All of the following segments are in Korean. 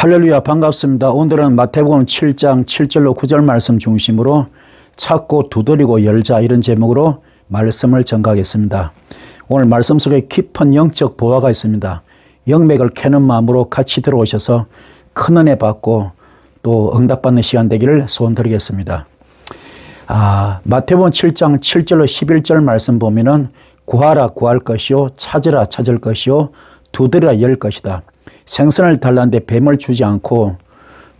할렐루야, 반갑습니다. 오늘은 마태복음 7장 7절로 9절 말씀 중심으로 찾고 두드리고 열자, 이런 제목으로 말씀을 전가하겠습니다. 오늘 말씀 속에 깊은 영적 보화가 있습니다. 영맥을 캐는 마음으로 같이 들어오셔서 큰 은혜 받고 또 응답받는 시간 되기를 소원드리겠습니다. 마태복음 7장 7절로 11절 말씀 보면은 구하라 구할 것이요, 찾으라 찾을 것이요, 두드리라 열 것이다. 생선을 달라는데 뱀을 주지 않고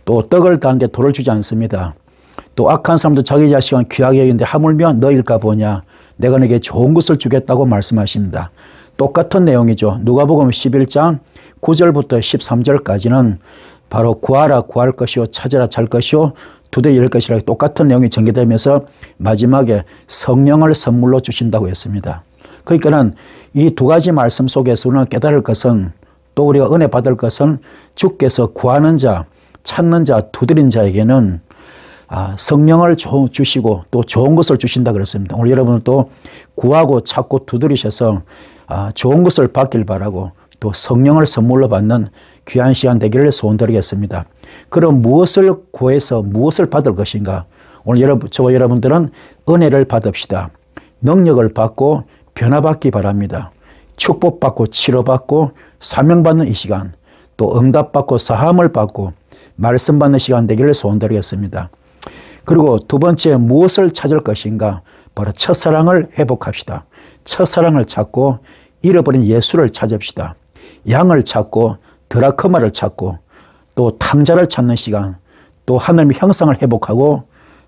또 떡을 달라는데 돌을 주지 않습니다. 또 악한 사람도 자기 자식은 귀하게 여기는데 하물며 너일까 보냐, 내가 너에게 좋은 것을 주겠다고 말씀하십니다. 똑같은 내용이죠. 누가복음 11장 9절부터 13절까지는 바로 구하라 구할 것이요, 찾으라 찾을 것이요, 두드려 열 것이라 똑같은 내용이 전개되면서 마지막에 성령을 선물로 주신다고 했습니다. 그러니까는 이 두 가지 말씀 속에서 우리는 깨달을 것은, 또 우리가 은혜 받을 것은, 주께서 구하는 자, 찾는 자, 두드린 자에게는 성령을 주시고 또 좋은 것을 주신다 그랬습니다. 오늘 여러분도 구하고 찾고 두드리셔서 좋은 것을 받길 바라고 또 성령을 선물로 받는 귀한 시간 되기를 소원드리겠습니다. 그럼 무엇을 구해서 무엇을 받을 것인가? 오늘 저와 여러분들은 은혜를 받읍시다. 능력을 받고 변화받기 바랍니다. 축복받고 치료받고 사명받는 이 시간, 또 응답받고 사함을 받고 말씀받는 시간 되기를 소원드리겠습니다. 그리고 두 번째, 무엇을 찾을 것인가? 바로 첫사랑을 회복합시다. 첫사랑을 찾고 잃어버린 예수를 찾읍시다. 양을 찾고 드라크마를 찾고 또 탕자를 찾는 시간, 또 하나님의 형상을 회복하고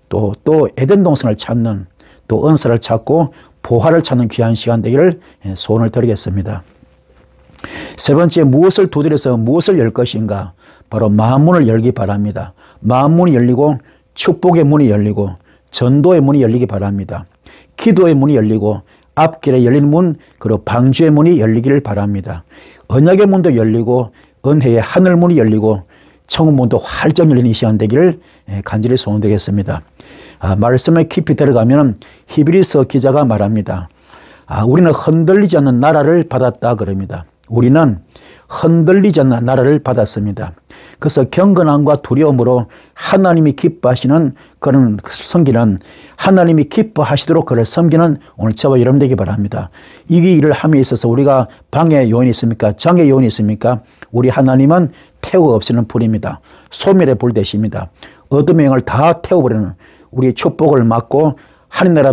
또 에덴 동산을 찾는, 또 은사를 찾고 보화를 찾는 귀한 시간 되기를 소원을 드리겠습니다. 세 번째, 무엇을 두드려서 무엇을 열 것인가? 바로 마음문을 열기 바랍니다. 마음문이 열리고 축복의 문이 열리고 전도의 문이 열리기 바랍니다. 기도의 문이 열리고 앞길에 열리는 문, 그리고 방주의 문이 열리기를 바랍니다. 언약의 문도 열리고 은혜의 하늘 문이 열리고 천국 문도 활짝 열리는 이 시간 되기를 간절히 소원드리겠습니다. 말씀에 깊이 들어가면 히브리서 기자가 말합니다. 우리는 흔들리지 않는 나라를 받았다 그럽니다. 우리는 흔들리지 않는 나라를 받았습니다. 그래서 경건함과 두려움으로 하나님이 기뻐하시는 그런 섬기는, 하나님이 기뻐하시도록 그를 섬기는 오늘 저와 여러분 되기 바랍니다. 이 일을 함에 있어서 우리가 방해 요인이 있습니까? 장애 요인이 있습니까? 우리 하나님은 태워 없이는 불입니다. 소멸의 불 되십니다. 어둠의 영을 다 태워버리는, 우리 축복을 막고 하나님 나라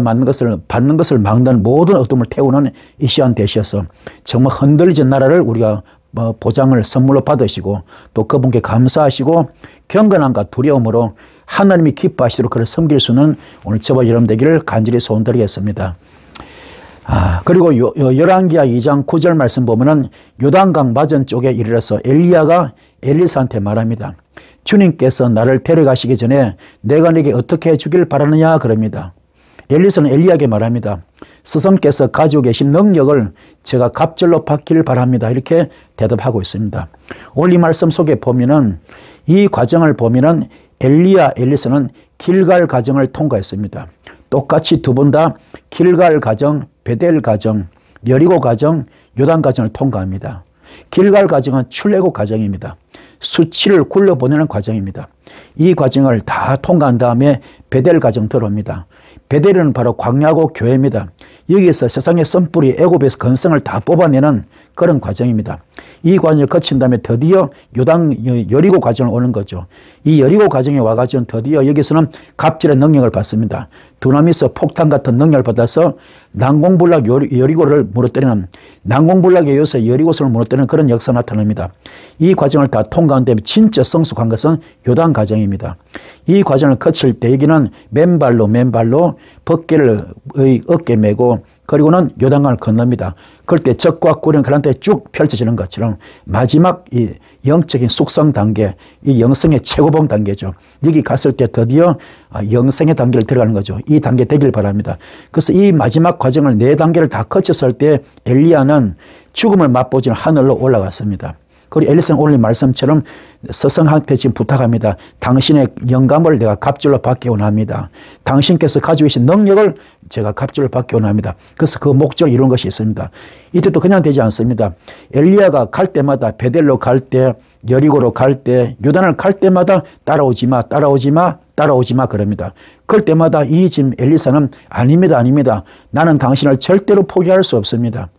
받는 것을 막는 모든 어둠을 태우는 이 시간 되셔서 정말 흔들리지 나라를 우리가 보장을 선물로 받으시고 또 그분께 감사하시고 경건함과 두려움으로 하나님이 기뻐하시도록 그를 섬길 수 있는 오늘 저와 여러분 되기를 간절히 소원드리겠습니다. 그리고 열왕기하 2장 9절 말씀 보면은 요단강 맞은 쪽에 이르러서 엘리야가 엘리사한테 말합니다. 주님께서 나를 데려가시기 전에 내가 네게 어떻게 해주길 바라느냐 그럽니다. 엘리사는 엘리야에게 말합니다. 스승께서 가지고 계신 능력을 제가 갑절로 받기를 바랍니다. 이렇게 대답하고 있습니다. 오늘 이 말씀 속에 보면은, 이 과정을 보면은 엘리사는 길갈 과정을 통과했습니다. 똑같이 두 분 다 길갈 과정, 베델 과정, 여리고 과정, 요단 과정을 통과합니다. 길갈 과정은 출애굽 과정입니다. 수치를 굴려보내는 과정입니다. 이 과정을 다 통과한 다음에 베델 과정 들어옵니다. 베델은 바로 광야고 교회입니다. 여기에서 세상의 썬뿌리 애굽에서 건성을 다 뽑아내는 그런 과정입니다. 이 과정을 거친 다음에 드디어 여리고 과정을 오는 거죠. 이 여리고 과정에 와가지고 드디어 여기서는 갑절의 능력을 받습니다. 두나미스 폭탄 같은 능력을 받아서 난공불락 여리고를 무너뜨리는, 난공불락에 이어서 여리고성을 무너뜨리는 그런 역사가 나타납니다. 이 과정을 다 통과한 다음에 진짜 성숙한 것은 요단 과정입니다. 이 과정을 거칠 때 여기는 맨발로 벗개를 어깨에 메고 그리고는 요단강을 건넙니다. 그럴 때 적과 꿀은 그한테 쭉 펼쳐지는 것처럼 마지막 이 영적인 숙성 단계, 이 영성의 최고봉 단계죠. 여기 갔을 때 드디어 영성의 단계를 들어가는 거죠. 이 단계 되길 바랍니다. 그래서 이 마지막 과정을 4단계를 다 거쳤을 때 엘리야는 죽음을 맛보지는 하늘로 올라갔습니다. 그리고 엘리사는 오늘 말씀처럼 서성한테 지금 부탁합니다. 당신의 영감을 내가 갑절로 받기 원합니다. 당신께서 가지고 계신 능력을 제가 갑절로 받기 원합니다. 그래서 그 목적을 이룬 것이 있습니다. 이때도 그냥 되지 않습니다. 엘리야가 갈 때마다 베델로 갈 때, 여리고로 갈 때, 요단을 갈 때마다 따라오지 마, 따라오지 마, 따라오지 마 그럽니다. 그럴 때마다 이 지금 엘리사는 아닙니다, 아닙니다. 나는 당신을 절대로 포기할 수 없습니다.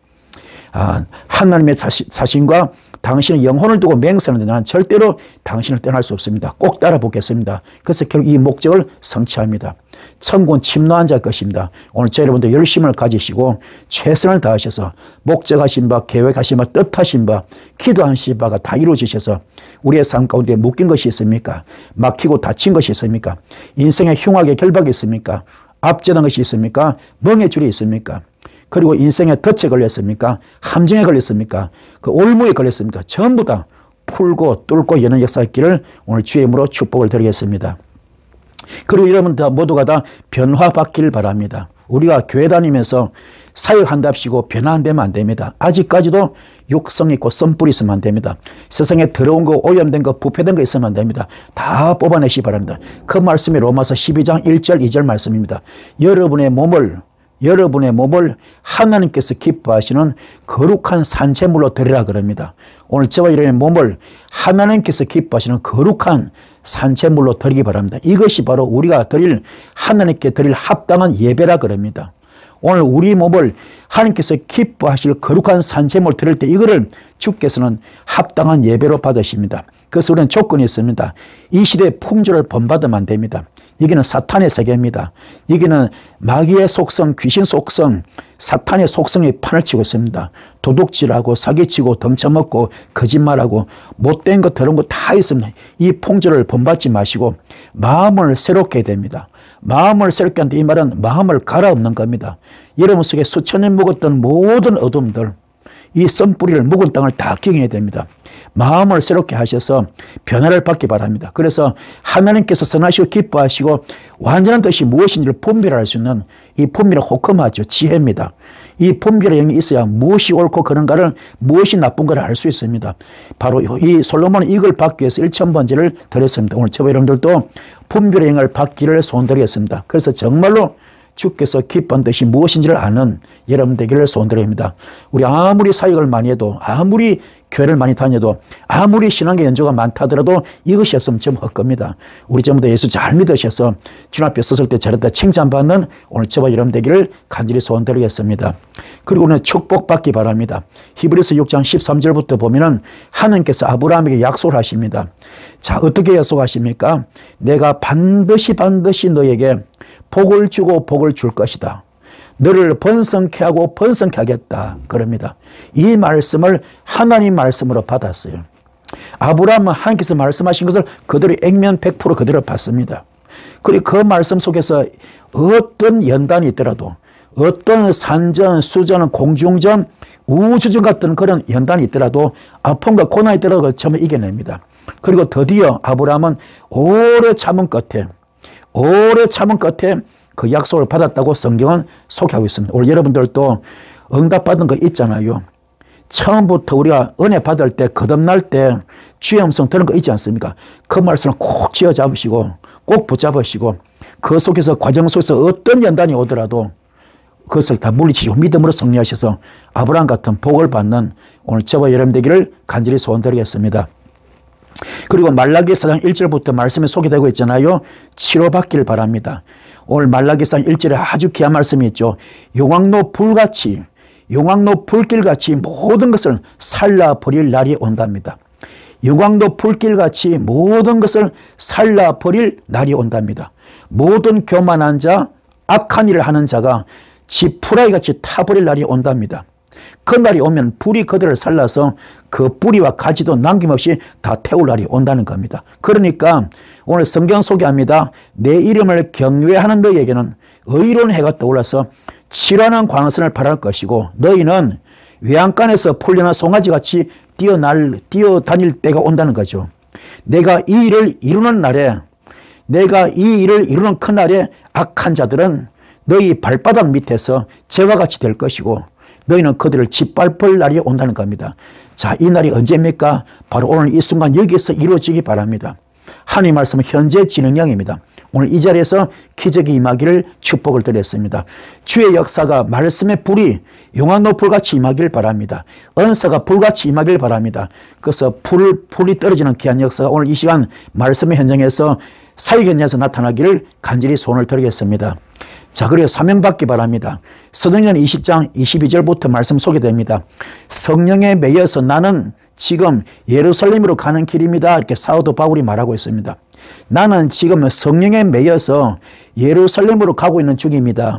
하나님의 자신과 당신의 영혼을 두고 맹세하는데 나는 절대로 당신을 떠날 수 없습니다. 꼭 따라보겠습니다. 그래서 결국 이 목적을 성취합니다. 천군 침노한 자 것입니다. 오늘 저희 여러분들 열심을 가지시고 최선을 다하셔서 목적하신 바, 계획하신 바, 뜻하신 바, 기도하신 바가 다 이루어지셔서 우리의 삶 가운데 묶인 것이 있습니까? 막히고 다친 것이 있습니까? 인생의 흉악의 결박이 있습니까? 압제된 것이 있습니까? 멍에 줄이 있습니까? 그리고 인생의 덫에 걸렸습니까? 함정에 걸렸습니까? 그 올무에 걸렸습니까? 전부 다 풀고 뚫고 여는 역사의 길을 오늘 주의 이름으로 축복을 드리겠습니다. 그리고 여러분들 모두가 다 변화받기를 바랍니다. 우리가 교회 다니면서 사역한답시고 변화 안 되면 안 됩니다. 아직까지도 육성 있고 썸뿌리 있으면 안 됩니다. 세상에 더러운 거, 오염된 거, 부패된 거 있으면 안 됩니다. 다 뽑아내시기 바랍니다. 그 말씀이 로마서 12장 1절 2절 말씀입니다. 여러분의 몸을 하나님께서 기뻐하시는 거룩한 산재물로 드리라 그럽니다. 오늘 저와 여러분의 몸을 하나님께서 기뻐하시는 거룩한 산재물로 드리기 바랍니다. 이것이 바로 우리가 하나님께 드릴 합당한 예배라 그럽니다. 오늘 우리 몸을 하나님께서 기뻐하실 거룩한 산재물 드릴 때 이거를 주께서는 합당한 예배로 받으십니다. 그래서 우리는 조건이 있습니다. 이 시대의 풍조를 본받으면 안 됩니다. 여기는 사탄의 세계입니다. 여기는 마귀의 속성, 귀신 속성, 사탄의 속성이 판을 치고 있습니다. 도둑질하고 사기치고 덩쳐먹고 거짓말하고 못된 것 더러운 거 다 있습니다. 이 풍조를 본받지 마시고 마음을 새롭게 해야 됩니다. 마음을 새롭게 한다. 이 말은 마음을 갈아엎는 겁니다. 여러분 속에 수천 년 묵었던 모든 어둠들, 이 썬뿌리를 묵은 땅을 다 경해야 됩니다. 마음을 새롭게 하셔서 변화를 받기 바랍니다. 그래서 하나님께서 선하시고 기뻐하시고 완전한 뜻이 무엇인지를 분별할 수 있는 이 분별의 호크마죠. 지혜입니다. 이 분별의 영이 있어야 무엇이 옳고 그런가를, 무엇이 나쁜가를 알 수 있습니다. 바로 이 솔로몬은 이걸 받기 위해서 1000번제를 드렸습니다. 오늘 저와 여러분들도 분별의 영을 받기를 소원드리겠습니다. 그래서 정말로 주께서 기뻐한 뜻이 무엇인지를 아는 여러분 되기를 소원드립니다. 우리 아무리 사역을 많이 해도, 아무리 교회를 많이 다녀도, 아무리 신앙의 연조가 많다 하더라도 이것이 없으면 전부 헛겁니다. 우리 전부 다 예수 잘 믿으셔서 주님 앞에 섰을 때 잘했다 칭찬받는 오늘 저와 여러분 되기를 간절히 소원드리겠습니다. 그리고 오늘 축복받기 바랍니다. 히브리서 6장 13절부터 보면은 하나님께서 아브라함에게 약속을 하십니다. 자, 어떻게 약속하십니까? 내가 반드시 너에게 복을 주고 복을 줄 것이다. 너를 번성케 하고 번성케 하겠다. 그럽니다. 이 말씀을 하나님 말씀으로 받았어요. 아브라함은 하나님께서 말씀하신 것을 그대로 액면 100% 그대로 받습니다. 그리고 그 말씀 속에서 어떤 연단이 있더라도, 어떤 산전, 수전, 공중전, 우주전 같은 그런 연단이 있더라도, 아픔과 고난이 있더라도 그걸 처음에 이겨냅니다. 그리고 드디어 아브라함은 오래 참은 끝에 그 약속을 받았다고 성경은 소개하고 있습니다. 오늘 여러분들도 응답받은 거 있잖아요. 처음부터 우리가 은혜 받을 때, 거듭날 때 주의 음성 들은 거 있지 않습니까? 그 말씀을 꼭 쥐어잡으시고 꼭 붙잡으시고 그 속에서 과정 속에서 어떤 연단이 오더라도 그것을 다 물리치시고 믿음으로 승리하셔서 아브라함 같은 복을 받는 오늘 저와 여러분 되기를 간절히 소원드리겠습니다. 그리고 말라기 4장 1절부터 말씀이 소개되고 있잖아요. 치료받기를 바랍니다. 오늘 말라기 4장 1절에 아주 귀한 말씀이 있죠. 용왕로 불길같이 모든 것을 살라버릴 날이 온답니다. 용왕로 불길같이 모든 것을 살라버릴 날이 온답니다. 모든 교만한 자, 악한 일을 하는 자가 지푸라기같이 타버릴 날이 온답니다. 그 날이 오면 불이 그들을 살라서 그 뿌리와 가지도 남김없이 다 태울 날이 온다는 겁니다. 그러니까 오늘 성경 소개합니다. 내 이름을 경외하는 너희에게는 의로운 해가 떠올라서 칠환한 광선을 발할 것이고 너희는 외양간에서 풀려난 송아지같이 뛰어다닐 때가 온다는 거죠. 내가 이 일을 이루는 큰 날에 악한 자들은 너희 발바닥 밑에서 재와 같이 될 것이고 너희는 그들을 짓밟을 날이 온다는 겁니다. 자, 이 날이 언제입니까? 바로 오늘 이 순간 여기서 이루어지기 바랍니다. 하나님 말씀은 현재 진행형입니다. 오늘 이 자리에서 기적이 임하기를 축복을 드렸습니다. 주의 역사가 말씀의 불이 용화노불같이 임하길 바랍니다. 은사가 불같이 임하길 바랍니다. 그래서 불이 떨어지는 귀한 역사가 오늘 이 시간 말씀의 현장에서 사역 현장에서 나타나기를 간절히 소원을 드리겠습니다. 자, 그리고 사명받기 바랍니다. 사도행전 20장 22절부터 말씀 소개됩니다. 성령에 매여서 나는 지금 예루살렘으로 가는 길입니다. 이렇게 사도 바울이 말하고 있습니다. 나는 지금 성령에 매여서 예루살렘으로 가고 있는 중입니다.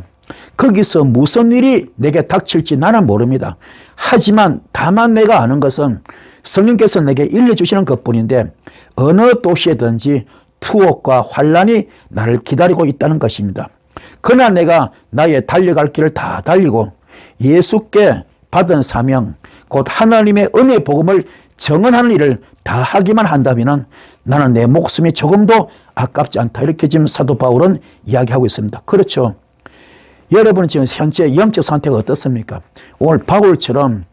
거기서 무슨 일이 내게 닥칠지 나는 모릅니다. 하지만 다만 내가 아는 것은 성령께서 내게 일러주시는 것뿐인데 어느 도시에든지 투옥과 환란이 나를 기다리고 있다는 것입니다. 그러나 내가 나의 달려갈 길을 다 달리고 예수께 받은 사명 곧 하나님의 은혜의 복음을 정언하는 일을 다 하기만 한다면 나는 내 목숨이 조금도 아깝지 않다. 이렇게 지금 사도 바울은 이야기하고 있습니다. 그렇죠. 여러분은 지금 현재 영적 상태가 어떻습니까? 오늘 바울처럼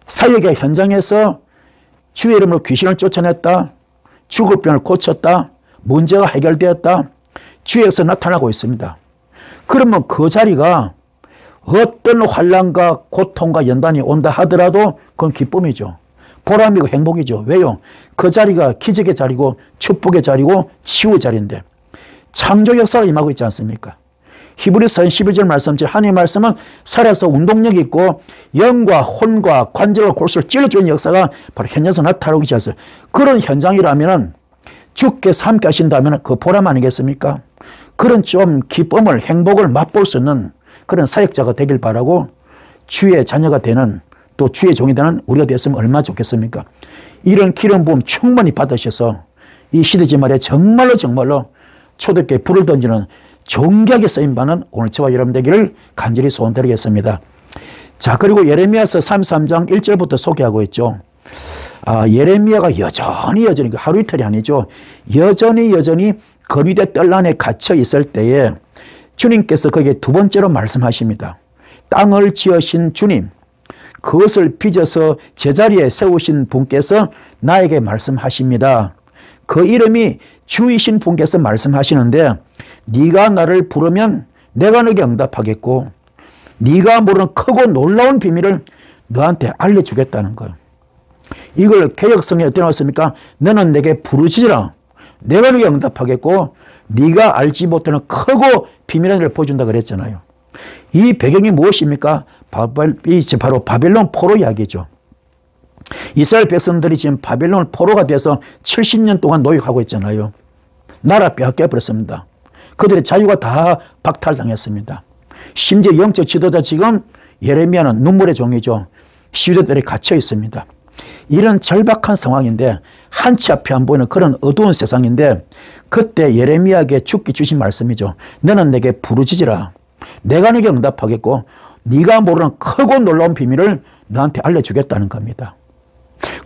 사역의 현장에서 주의 이름으로 귀신을 쫓아냈다. 죽을 병을 고쳤다. 문제가 해결되었다. 주에서 나타나고 있습니다. 그러면 그 자리가 어떤 환난과 고통과 연단이 온다 하더라도 그건 기쁨이죠. 보람이고 행복이죠. 왜요? 그 자리가 기적의 자리고 축복의 자리고 치유의 자리인데 창조 역사가 임하고 있지 않습니까? 히브리서 11절 말씀처럼 하나님의 말씀은 살아서 운동력이 있고 영과 혼과 관절과 골수를 찔러주는 역사가 바로 현장에서 나타나고 있지 않습니까? 그런 현장이라면 주께서 함께 하신다면 그 보람 아니겠습니까? 그런 좀 기쁨을 행복을 맛볼 수 있는 그런 사역자가 되길 바라고 주의 자녀가 되는 또 주의 종이 되는 우리가 됐으면 얼마나 좋겠습니까? 이런 기름 부음 충분히 받으셔서 이 시대지말에 정말로 초대교회에 불을 던지는 존귀하게 쓰임받는 오늘 저와 여러분 되기를 간절히 소원드리겠습니다. 자, 그리고 예레미야서 33장 1절부터 소개하고 있죠. 예레미야가 여전히 하루 이틀이 아니죠. 여전히 거미대 뜰 안에 갇혀 있을 때에 주님께서 거기에 두 번째로 말씀하십니다. 땅을 지으신 주님, 그것을 빚어서 제자리에 세우신 분께서 나에게 말씀하십니다. 그 이름이 주이신 분께서 말씀하시는데 네가 나를 부르면 내가 너에게 응답하겠고 네가 모르는 크고 놀라운 비밀을 너한테 알려주겠다는 거예요. 이걸 개역성에 어떻게 나왔습니까? 너는 내게 부르짖으라. 내가 너에게 응답하겠고 네가 알지 못하는 크고 비밀한 일을 보여준다 그랬잖아요. 이 배경이 무엇입니까? 바로 바벨론 포로 이야기죠. 이스라엘 백성들이 지금 바벨론 포로가 돼서 70년 동안 노역하고 있잖아요. 나라 빼앗겨버렸습니다. 그들의 자유가 다 박탈당했습니다. 심지어 영적 지도자 지금 예레미야는 눈물의 종이죠. 시위대들이 갇혀 있습니다. 이런 절박한 상황인데 한치 앞에 안 보이는 그런 어두운 세상인데 그때 예레미야에게 주께 주신 말씀이죠. 너는 내게 부르짖으라. 내가 네게 응답하겠고 네가 모르는 크고 놀라운 비밀을 너한테 알려주겠다는 겁니다.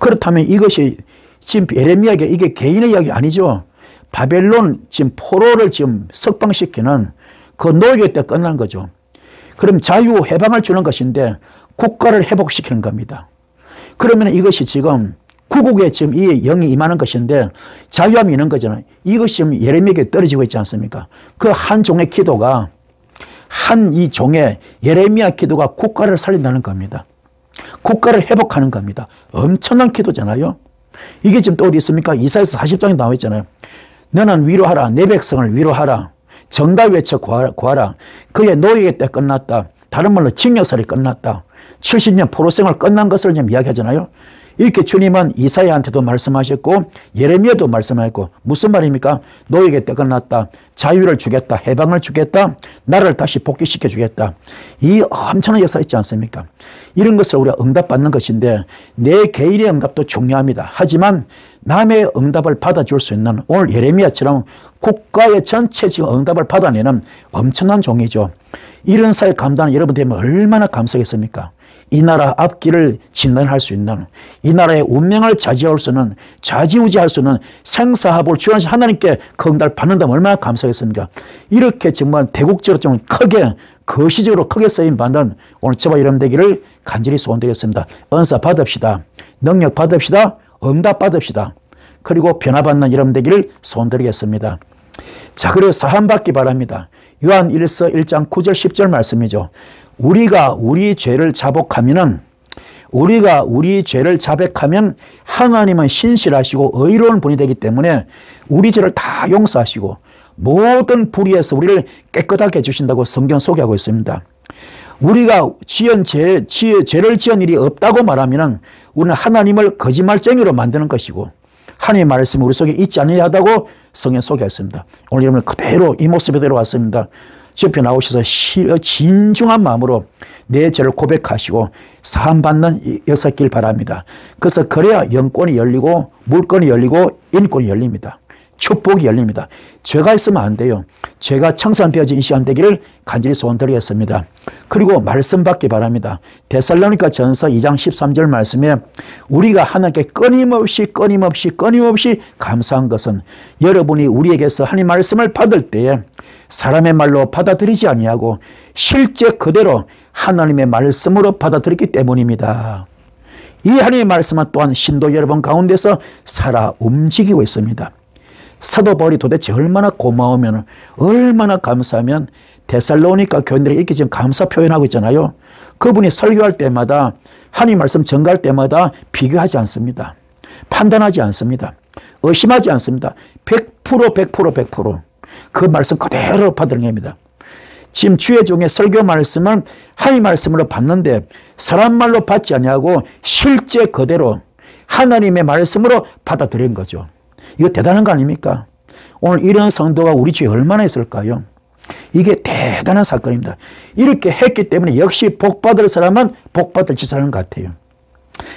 그렇다면 이것이 지금 예레미야에게 이게 개인의 이야기 아니죠. 바벨론 지금 포로를 지금 석방시키는 그 노예 때 끝난 거죠. 그럼 자유 해방을 주는 것인데 국가를 회복시키는 겁니다. 그러면 이것이 지금 구국에 지금 이 영이 임하는 것인데 자유함이 있는 거잖아요. 이것이 지금 예레미야에게 떨어지고 있지 않습니까? 그 한 종의 기도가 이 종의 예레미야 기도가 국가를 살린다는 겁니다. 국가를 회복하는 겁니다. 엄청난 기도잖아요. 이게 지금 또 어디 있습니까? 이사야서 40장에 나와 있잖아요. 너는 위로하라. 내 백성을 위로하라. 정답 외쳐 구하라. 그의 노예 때 끝났다. 다른 말로 징역살이 끝났다. 70년 포로생활 끝난 것을 지금 이야기하잖아요. 이렇게 주님은 이사야한테도 말씀하셨고 예레미야도 말씀하셨고 무슨 말입니까? 노예의 때 끝났다. 자유를 주겠다. 해방을 주겠다. 나라를 다시 복귀시켜 주겠다. 이 엄청난 역사 있지 않습니까? 이런 것을 우리가 응답받는 것인데 내 개인의 응답도 중요합니다. 하지만 남의 응답을 받아줄 수 있는 오늘 예레미야처럼 국가의 전체 지금 응답을 받아내는 엄청난 종이죠. 이런 사회 감당하는 여러분 되면 얼마나 감사하겠습니까? 이 나라 앞길을 진단할 수 있는, 이 나라의 운명을 좌지우지할 수 있는 생사합을 주관하신 하나님께 건달 받는다면 얼마나 감사하겠습니까? 이렇게 정말 대국적으로 좀 크게, 거시적으로 크게 쓰임 받는 오늘 저와 여러분 되기를 간절히 소원드리겠습니다. 은사 받읍시다. 능력 받읍시다. 응답 받읍시다. 그리고 변화받는 여러분 되기를 소원드리겠습니다. 자, 그리고 사함 받기 바랍니다. 요한 1서 1장 9절 10절 말씀이죠. 우리가 우리 죄를 자복하면 하나님은 신실하시고 의로운 분이 되기 때문에 우리 죄를 다 용서하시고 모든 불의에서 우리를 깨끗하게 해주신다고 성경 소개하고 있습니다. 우리가 죄를 지은 일이 없다고 말하면 우리는 하나님을 거짓말쟁이로 만드는 것이고 하나님의 말씀이 우리 속에 있지 않으려다고 성경 소개했습니다. 오늘 여러분 그대로 이 모습에 들어왔습니다. 주옆에 나오셔서 진중한 마음으로 내 죄를 고백하시고 사함받는 역사길 바랍니다. 그래서 그래야 영권이 열리고 물권이 열리고 인권이 열립니다. 축복이 열립니다. 죄가 있으면 안 돼요. 죄가 청산되어진 이 시간 되기를 간절히 소원드리겠습니다. 그리고 말씀 받기 바랍니다. 데살로니가 전서 2장 13절 말씀에 우리가 하나님께 끊임없이 감사한 것은 여러분이 우리에게서 하나님 말씀을 받을 때에 사람의 말로 받아들이지 아니하고 실제 그대로 하나님의 말씀으로 받아들였기 때문입니다. 이 하나님의 말씀은 또한 신도 여러분 가운데서 살아 움직이고 있습니다. 사도 바울이 도대체 얼마나 고마우면, 얼마나 감사하면 데살로니가 교인들이 이렇게 지금 감사 표현하고 있잖아요. 그분이 설교할 때마다, 하나님 말씀 전가할 때마다 비교하지 않습니다. 판단하지 않습니다. 의심하지 않습니다. 100% 그 말씀 그대로 받아들입니다. 지금 주의 종의 설교 말씀은 하나님 말씀으로 받는데 사람 말로 받지 아니하고 실제 그대로 하나님의 말씀으로 받아들인 거죠. 이거 대단한 거 아닙니까? 오늘 이런 성도가 우리 주에 얼마나 있을까요? 이게 대단한 사건입니다. 이렇게 했기 때문에 역시 복받을 사람은 복받을 짓을 하는 것 같아요.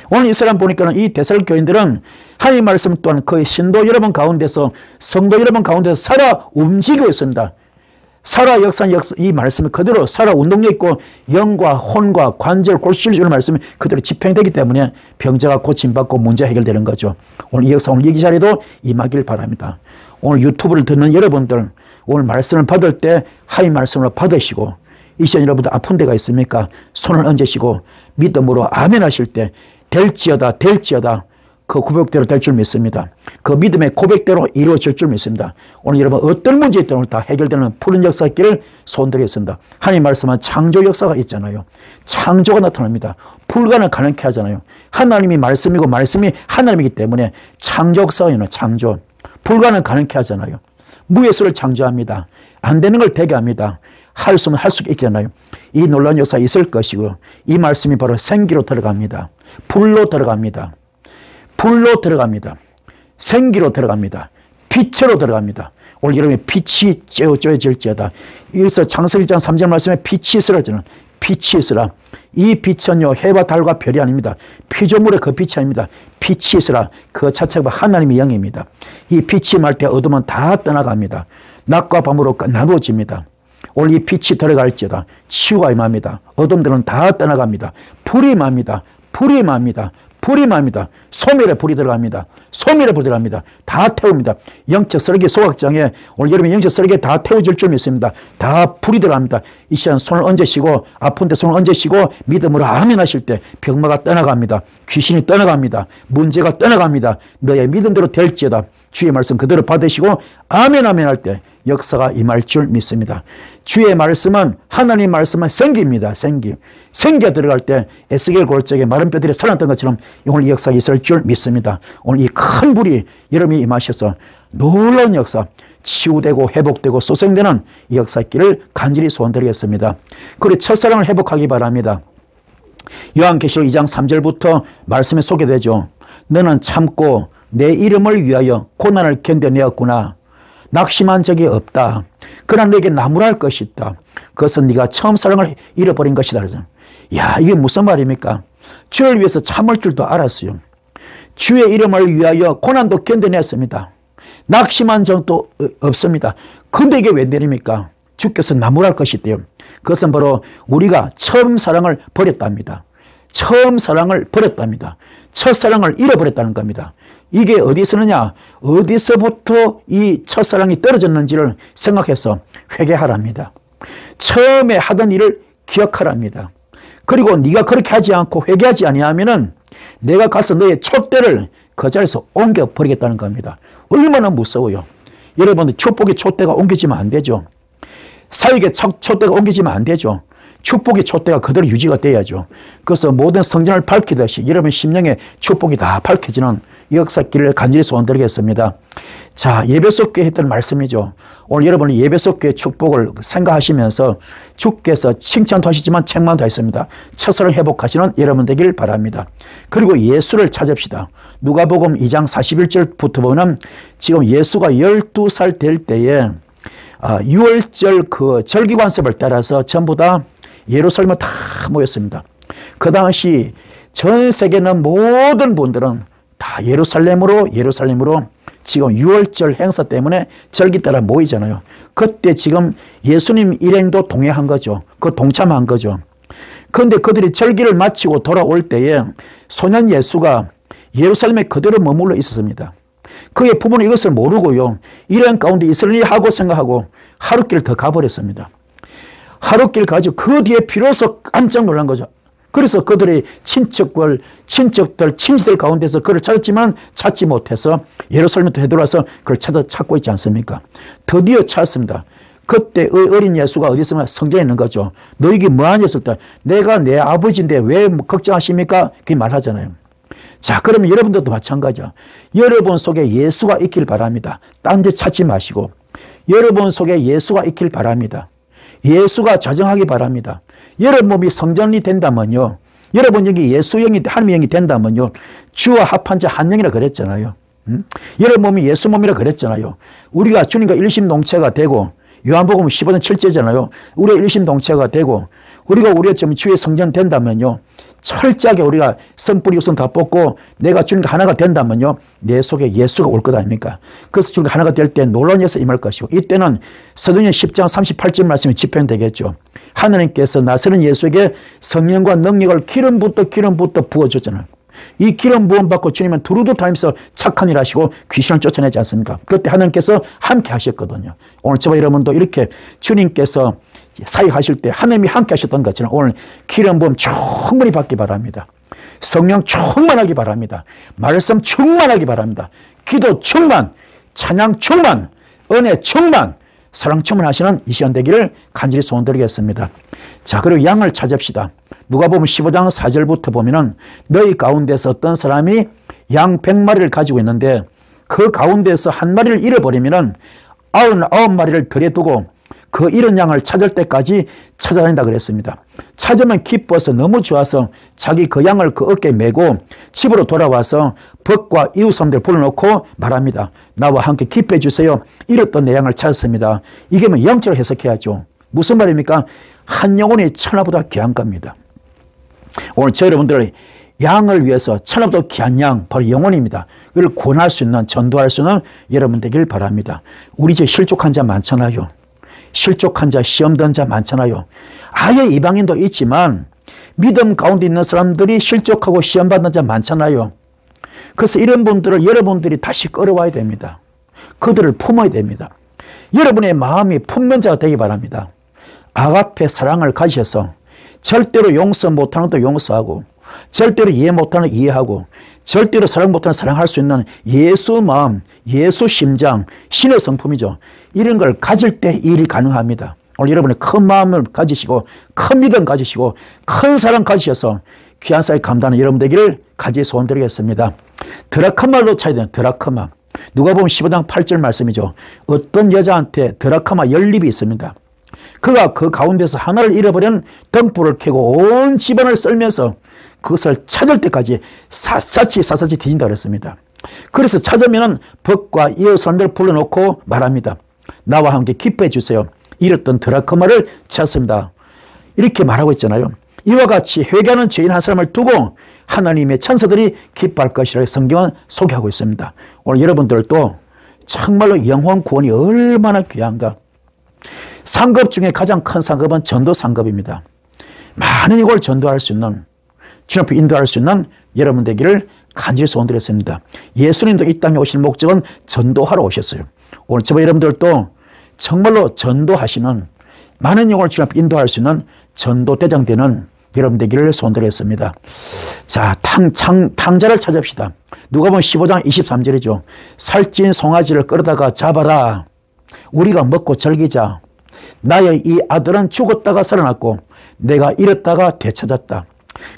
오늘 이 사람 보니까는 이 데살로 교인들은 하나님 말씀 또한 거의 신도 여러분 가운데서 성도 여러분 가운데서 살아 움직이고 있습니다. 살아 역사 이 말씀이 그대로 살아 운동력 있고 영과 혼과 관절 골실주는 말씀이 그대로 집행되기 때문에 병자가 고침받고 문제 해결되는 거죠. 오늘 이 역사 오늘 이 자리도 임하길 바랍니다. 오늘 유튜브를 듣는 여러분들 오늘 말씀을 받을 때 하나님 말씀을 받으시고 이 시간 여러분들 아픈 데가 있습니까? 손을 얹으시고 믿음으로 아멘 하실 때 될지어다 그 고백대로 될 줄 믿습니다. 그 믿음의 고백대로 이루어질 줄 믿습니다. 오늘 여러분 어떤 문제 있든 오늘 다 해결되는 푸른 역사 있기를 소원드리겠습니다. 하나님 말씀은 창조 역사가 있잖아요. 창조가 나타납니다. 불가능을 가능케 하잖아요. 하나님이 말씀이고 말씀이 하나님이기 때문에 창조 역사가 있는 창조. 불가능을 가능케 하잖아요. 무예수를 창조합니다. 안 되는 걸 되게 합니다. 할 수면 할 수 있잖아요. 이 놀라운 역사가 있을 것이고 이 말씀이 바로 생기로 들어갑니다. 불로 들어갑니다. 불로 들어갑니다. 생기로 들어갑니다. 빛으로 들어갑니다. 오늘 여러분의 빛이 쬐어질지어다. 여기서 창세기 1장 3절 말씀에 빛이 있으라잖아요. 빛이 있으라. 이 빛은요 해와 달과 별이 아닙니다. 피조물의 그 빛이 아닙니다. 빛이 있으라. 그 자체가 하나님의 영입니다. 이 빛이 말 때 어둠은 다 떠나갑니다. 낮과 밤으로 나누어집니다. 오늘 이 빛이 들어갈지어다. 치유가 임합니다. 어둠들은 다 떠나갑니다. 불이 임합니다. 불이 임합니다. 불이 임합니다. 소멸의 불이 들어갑니다. 소멸의 불이 들어갑니다. 다 태웁니다. 영적 쓰레기 소각장에 오늘 여러분 영적 쓰레기 다 태워질 줄 믿습니다. 다 불이 들어갑니다. 이 시간 손을 얹으시고 아픈데 손을 얹으시고 믿음으로 아멘 하실 때 병마가 떠나갑니다. 귀신이 떠나갑니다. 문제가 떠나갑니다. 너의 믿음대로 될지어다. 주의 말씀 그대로 받으시고 아멘 할 때 역사가 임할 줄 믿습니다. 주의 말씀은 하나님 말씀은 생기입니다. 생기가 들어갈 때 에스겔 골짜기에 마른 뼈들이 살아났던 것처럼 오늘 이 역사가 있을 줄 믿습니다. 오늘 이 큰 불이 여러분이 임하셔서 놀라운 역사 치유되고 회복되고 소생되는 이 역사 있기를 간절히 소원드리겠습니다. 그리고 첫사랑을 회복하기 바랍니다. 요한계시록 2장 3절부터 말씀에 소개되죠. 너는 참고 내 이름을 위하여 고난을 견뎌내었구나. 낙심한 적이 없다. 그러나 너에게 나무랄 것이 있다. 그것은 네가 처음 사랑을 잃어버린 것이다. 그래서 야, 이게 무슨 말입니까? 주를 위해서 참을 줄도 알았어요. 주의 이름을 위하여 고난도 견뎌냈습니다. 낙심한 적도 없습니다. 근데 이게 왜 내립니까? 주께서 나무랄 것이 있대요. 그것은 바로 우리가 처음 사랑을 버렸답니다. 처음 사랑을 버렸답니다. 첫사랑을 잃어버렸다는 겁니다. 이게 어디서 느냐? 어디서부터 이 첫사랑이 떨어졌는지를 생각해서 회개하랍니다. 처음에 하던 일을 기억하랍니다. 그리고 네가 그렇게 하지 않고 회개하지 아니하면은 내가 가서 너의 촛대를 그 자리에서 옮겨버리겠다는 겁니다. 얼마나 무서워요. 여러분들 축복의 촛대가 옮겨지면 안 되죠. 사역의 촛대가 옮겨지면 안 되죠. 축복의 촛대가 그대로 유지가 돼야죠. 그래서 모든 성전을 밝히듯이 여러분 심령의 축복이 다 밝혀지는 역사길을 간절히 소원드리겠습니다. 자, 예배 속에 했던 말씀이죠. 오늘 여러분이 예배 속의 축복을 생각하시면서 주께서 칭찬도 하시지만 책망도 하셨습니다. 첫사랑 회복하시는 여러분 되길 바랍니다. 그리고 예수를 찾읍시다. 누가복음 2장 41절부터 보면 지금 예수가 12살 될 때에 6월절 그 절기관습을 따라서 전부 다 예루살렘에 다 모였습니다. 그 당시 전 세계 있는 모든 분들은 다 예루살렘으로 지금 6월절 행사 때문에 절기 따라 모이잖아요. 그때 지금 예수님 일행도 동행한 거죠. 그 동참한 거죠. 그런데 그들이 절기를 마치고 돌아올 때에 소년 예수가 예루살렘에 그대로 머물러 있었습니다. 그의 부모는 이것을 모르고요. 일행 가운데 있으려니 하고 생각하고 하루길 더 가버렸습니다. 하루길 가지고 그 뒤에 비로소 깜짝 놀란 거죠. 그래서 그들의 친척들, 친지들 가운데서 그를 찾았지만 찾지 못해서 예루살렘에 되돌아서 그를 찾고 있지 않습니까? 드디어 찾았습니다. 그때 어린 예수가 어디 있으면 성전에 있는 거죠. 너희가 뭐하냐 했을 때 내가 내 아버지인데 왜 걱정하십니까? 그렇게 말하잖아요. 자, 그러면 여러분들도 마찬가지죠. 여러분 속에 예수가 있길 바랍니다. 딴 데 찾지 마시고 여러분 속에 예수가 있길 바랍니다. 예수가 자정하기 바랍니다. 여러분 몸이 성전이 된다면요. 여러분 여기 예수형이 하나님의 영이 된다면요. 주와 합한 자 한 영이라 그랬잖아요. 여러분 몸이 예수 몸이라 그랬잖아요. 우리가 주님과 일심동체가 되고 요한복음 15장 7제잖아요. 우리의 일심동체가 되고 우리가 지금 주의 성전 된다면요. 철저하게 우리가 성뿌리 육성 다 뽑고 내가 주님과 하나가 된다면요. 내 속에 예수가 올 것 아닙니까? 그래서 주님과 하나가 될 때 놀라운 역사 임할 것이고 이때는 사도행전 10장 38절 말씀이 집행되겠죠. 하나님께서 나서는 예수에게 성령과 능력을 기름부터 부어줬잖아요. 이 기름 부음 받고 주님은 두루두 다니면서 착한 일 하시고 귀신을 쫓아내지 않습니까? 그때 하나님께서 함께 하셨거든요. 오늘 저와 여러분도 이렇게 주님께서 사역하실 때 하나님이 함께 하셨던 것처럼 오늘 기름 부음 충분히 받기 바랍니다. 성령 충만하기 바랍니다. 말씀 충만하기 바랍니다. 기도 충만, 찬양 충만, 은혜 충만, 사랑 충만하시는 이 시간 되기를 간절히 소원드리겠습니다. 자, 그리고 양을 찾읍시다. 누가복음 15장 4절부터 보면은 너희 가운데서 어떤 사람이 양 100마리를 가지고 있는데 그 가운데서 한 마리를 잃어버리면은 99마리를 들여 두고 그 잃은 양을 찾을 때까지 찾아다닌다 그랬습니다. 찾으면 기뻐서 너무 좋아서 자기 그 양을 그 어깨에 메고 집으로 돌아와서 벗과 이웃 사람들 불러놓고 말합니다. 나와 함께 기뻐해 주세요. 잃었던 내 양을 찾았습니다. 이게 뭐 영적으로 해석해야죠. 무슨 말입니까? 한 영혼이 천하보다 귀한 겁니다. 오늘 저 여러분들 양을 위해서 천하보다 귀한 양 바로 영혼입니다. 그걸 구원할 수 있는 전도할 수 있는 여러분 되길 바랍니다. 우리 집 실족한 자 많잖아요. 실족한 자 시험 든 자 많잖아요. 아예 이방인도 있지만 믿음 가운데 있는 사람들이 실족하고 시험 받는 자 많잖아요. 그래서 이런 분들을 여러분들이 다시 끌어와야 됩니다. 그들을 품어야 됩니다. 여러분의 마음이 품는 자가 되기 바랍니다. 아가페 사랑을 가지셔서 절대로 용서 못하는 것도 용서하고 절대로 이해 못하는 이해하고 절대로 사랑 못하는 사랑할 수 있는 예수 마음, 예수 심장, 신의 성품이죠. 이런 걸 가질 때 이 일이 가능합니다. 오늘 여러분의 큰 마음을 가지시고 큰 믿음 가지시고 큰 사랑 가지셔서 귀한 사역 감당하는 여러분 되기를 간절히 소원드리겠습니다. 드라크마로 차야 돼요. 드라크마. 누가복음 15장 8절 말씀이죠. 어떤 여자한테 드라크마 연립이 있습니다. 그가 그 가운데서 하나를 잃어버린 등불을 켜고 온 집안을 썰면서 그것을 찾을 때까지 사사치 뒤진다 그랬습니다. 그래서 찾으면은 벗과 이웃 사람들을 불러놓고 말합니다. 나와 함께 기뻐해 주세요. 잃었던 드라크마를 찾았습니다. 이렇게 말하고 있잖아요. 이와 같이 회개하는 죄인 한 사람을 두고 하나님의 천사들이 기뻐할 것이라고 성경은 소개하고 있습니다. 오늘 여러분들도 정말로 영혼 구원이 얼마나 귀한가. 상급 중에 가장 큰 상급은 전도 상급입니다. 많은 이걸 전도할 수 있는 주님 앞에 인도할 수 있는 여러분 되기를 간절히 소원드렸습니다. 예수님도 이 땅에 오실 목적은 전도하러 오셨어요. 오늘 저와 여러분들도 정말로 전도하시는 많은 영혼을 주님 앞에 인도할 수 있는 전도대장 되는 여러분 되기를 소원드렸습니다. 자, 탕자를 찾읍시다. 누가복음 15장 23절이죠. 살찐 송아지를 끌어다가 잡아라. 우리가 먹고 즐기자. 나의 이 아들은 죽었다가 살아났고 내가 잃었다가 되찾았다.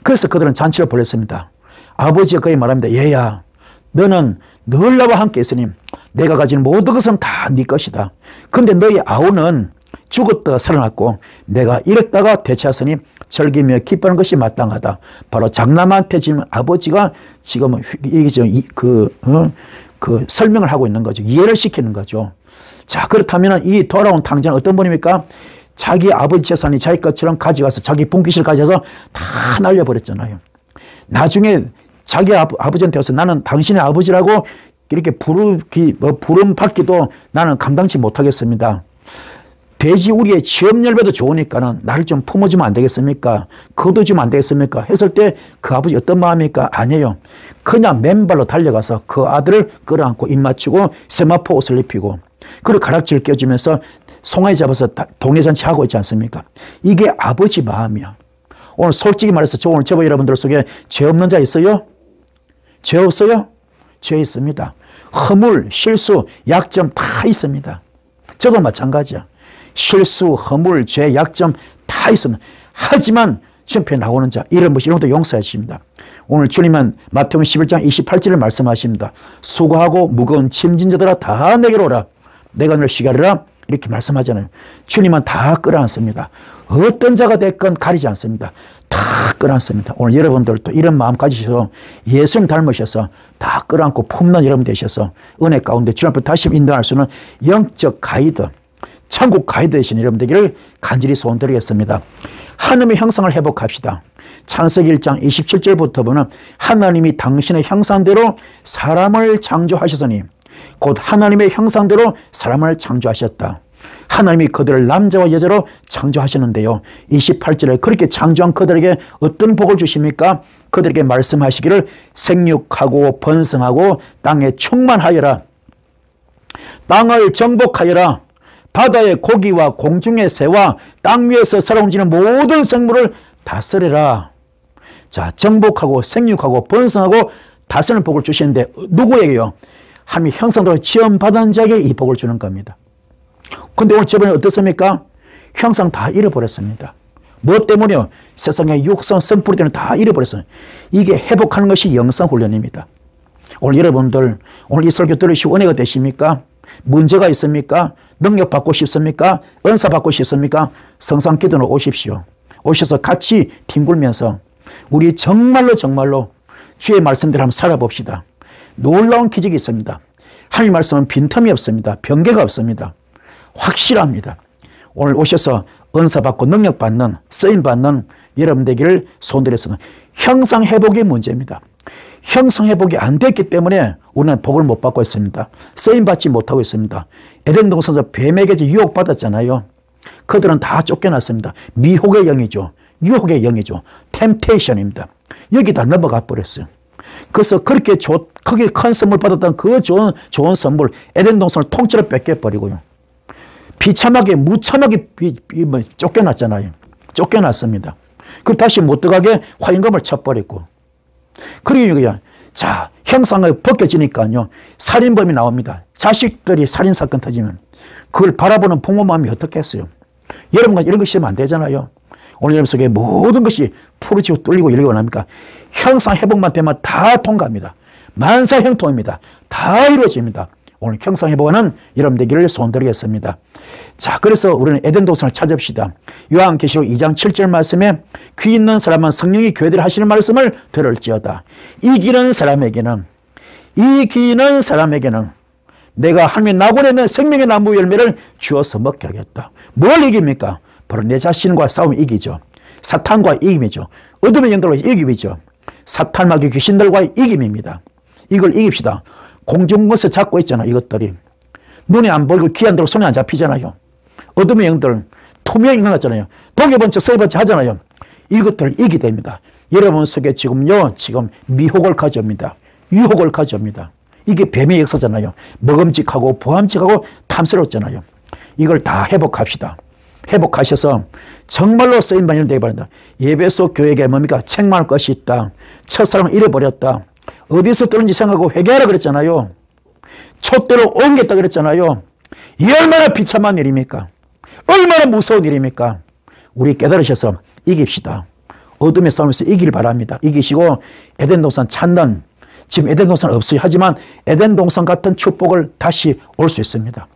그래서 그들은 잔치를 벌였습니다. 아버지가 그에게 말합니다. 얘야, 너는 늘 나와 함께 있으니 내가 가진 모든 것은 다 네 것이다. 그런데 너희 아우는 죽었다가 살아났고 내가 잃었다가 되찾았으니 즐기며 기뻐하는 것이 마땅하다. 바로 장남한테 지금 아버지가 지금 설명을 하고 있는 거죠. 이해를 시키는 거죠. 자, 그렇다면 이 돌아온 탕자는 어떤 분입니까? 자기 아버지 재산이 자기 것처럼 가져가서 자기 분깃을 가져서 다 날려버렸잖아요. 나중에 자기 아버지한테 와서 나는 당신의 아버지라고 이렇게 부름 받기도 나는 감당치 못하겠습니다. 돼지 우리의 취업열배도 좋으니까는 나를 좀 품어주면 안 되겠습니까? 거둬주면 안 되겠습니까? 했을 때 그 아버지 어떤 마음입니까? 아니에요. 그냥 맨발로 달려가서 그 아들을 끌어안고 입 맞추고 세마포 옷을 입히고 그리고 가락지를 껴주면서 송아지 잡아서 동네잔치 하고 있지 않습니까? 이게 아버지 마음이야. 오늘 솔직히 말해서 오늘 저와 여러분들 속에 죄 없는 자 있어요? 죄 없어요? 죄 있습니다. 허물, 실수, 약점 다 있습니다. 저도 마찬가지야. 실수, 허물, 죄, 약점 다 있습니다. 하지만 주님 앞에 나오는 자 이런 것도 용서해 주십니다. 오늘 주님은 마태복음 11장 28절을 말씀하십니다. 수고하고 무거운 짐진 자들아 다 내게로 오라. 내가 너를 쉬게 하리라. 이렇게 말씀하잖아요. 주님은 다 끌어안습니다. 어떤 자가 됐건 가리지 않습니다. 다 끌어안습니다. 오늘 여러분들도 이런 마음 가지셔서 예수님 닮으셔서 다 끌어안고 품는 여러분 되셔서 은혜 가운데 주님 앞에 다시 인도할 수 있는 영적 가이드, 천국 가이드 되신 여러분 되기를 간절히 소원드리겠습니다. 하나님의 형상을 회복합시다. 창세기 1장 27절부터 보면 하나님이 당신의 형상대로 사람을 창조하셨으니 곧 하나님의 형상대로 사람을 창조하셨다. 하나님이 그들을 남자와 여자로 창조하셨는데요. 28절에 그렇게 창조한 그들에게 어떤 복을 주십니까? 그들에게 말씀하시기를 생육하고 번성하고 땅에 충만하여라. 땅을 정복하여라. 바다의 고기와 공중의 새와 땅 위에서 살아움지는 모든 생물을 다스려라. 자, 정복하고 생육하고 번성하고 다스리는 복을 주시는데 누구에게요? 하나님의 형상대로 지음받은 자에게 이 복을 주는 겁니다. 근데 오늘 저번에 어떻습니까? 형상 다 잃어버렸습니다. 뭐 때문에요? 세상의 육성 선풀이들은 다 잃어버렸어요. 이게 회복하는 것이 영성훈련입니다. 오늘 여러분들 오늘 이 설교 들으시고 은혜가 되십니까? 문제가 있습니까? 능력 받고 싶습니까? 은사 받고 싶습니까? 성상기도로 오십시오. 오셔서 같이 뒹굴면서 우리 정말로 주의 말씀대로 한번 살아봅시다. 놀라운 기적이 있습니다. 하나님 말씀은 빈틈이 없습니다. 변개가 없습니다. 확실합니다. 오늘 오셔서 은사 받고 능력 받는 쓰임 받는 여러분 되기를 소원드렸습니다. 형상 회복이 문제입니다. 형상 회복이 안 됐기 때문에 우리는 복을 못 받고 있습니다. 쓰임 받지 못하고 있습니다. 에덴 동산에서 뱀에게 유혹받았잖아요. 그들은 다 쫓겨났습니다. 미혹의 영이죠. 유혹의 영이죠. 템테이션입니다. 여기다 넘어가 버렸어요. 그래서 그렇게 크게 큰 선물 받았던 그 좋은 선물 에덴 동산을 통째로 뺏겨버리고요. 비참하게 무참하게 쫓겨났잖아요. 쫓겨났습니다. 그럼 다시 못 들어가게 화임금을 쳐버리고. 그러니까 자, 형상을 벗겨지니까요. 살인범이 나옵니다. 자식들이 살인사건 터지면 그걸 바라보는 부모 마음이 어떻겠어요? 여러분과 이런 것이 있으면 안 되잖아요. 오늘 여러분 속에 모든 것이 푸르지고 뚫리고 열리고 원합니까? 형상 회복만 되면 다 통과합니다. 만사형통입니다. 다 이루어집니다. 오늘 형상 회복하는 여러분 되기를 소원드리겠습니다. 자, 그래서 우리는 에덴 동산을 찾읍시다. 요한계시록 2장 7절 말씀에 귀 있는 사람은 성령이 교회들이 하시는 말씀을 들을지어다. 이기는 사람에게는 내가 하나님의 낙원에 있는 생명의 나무 열매를 주어서 먹게 하겠다. 뭘 이깁니까? 바로 내 자신과 싸우면 이기죠. 사탄과 이김이죠. 어둠의 영들과 이김이죠. 사탄마귀 귀신들과의 이김입니다. 이걸 이깁시다. 공중 것을 잡고 있잖아요. 이것들이 눈에 안 보이고 귀 안 들고 손에 안 잡히잖아요. 어둠의 영들 투명 인간 같잖아요. 독에 번쩍 서에 번쩍 하잖아요. 이것들을 이기게 됩니다. 여러분 속에 지금 미혹을 가져옵니다. 유혹을 가져옵니다. 이게 뱀의 역사잖아요. 먹음직하고 보암직하고 탐스럽잖아요. 이걸 다 회복합시다. 회복하셔서 정말로 쓰임받는 일이 되기 바랍니다. 예배소 교회에 뭡니까? 책망할 것이 있다. 첫사랑을 잃어버렸다. 어디서 들은지 생각하고 회개하라 그랬잖아요. 촛대로 옮겼다 그랬잖아요. 이 얼마나 비참한 일입니까? 얼마나 무서운 일입니까? 우리 깨달으셔서 이깁시다. 어둠의 싸움에서 이기길 바랍니다. 이기시고 에덴 동산 찾는, 지금 에덴 동산 없어요. 하지만 에덴 동산 같은 축복을 다시 올 수 있습니다.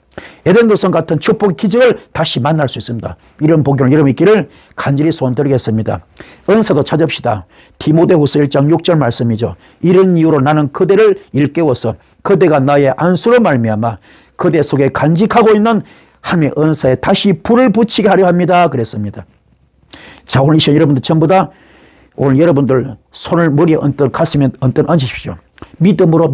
에덴 동산 같은 축복의 기적을 다시 만날 수 있습니다. 이런 복이 여러분 있기를 간절히 소원드리겠습니다. 은사도 찾읍시다. 디모데후서 1장 6절 말씀이죠. 이런 이유로 나는 그대를 일깨워서 그대가 나의 안수로 말미암아 그대 속에 간직하고 있는 하나님의 은사에 다시 불을 붙이게 하려 합니다. 그랬습니다. 자, 오늘 이 시간 여러분들 전부 다 오늘 여러분들 손을 머리에 언뜻 가슴에 언뜻 얹으십시오. 믿음으로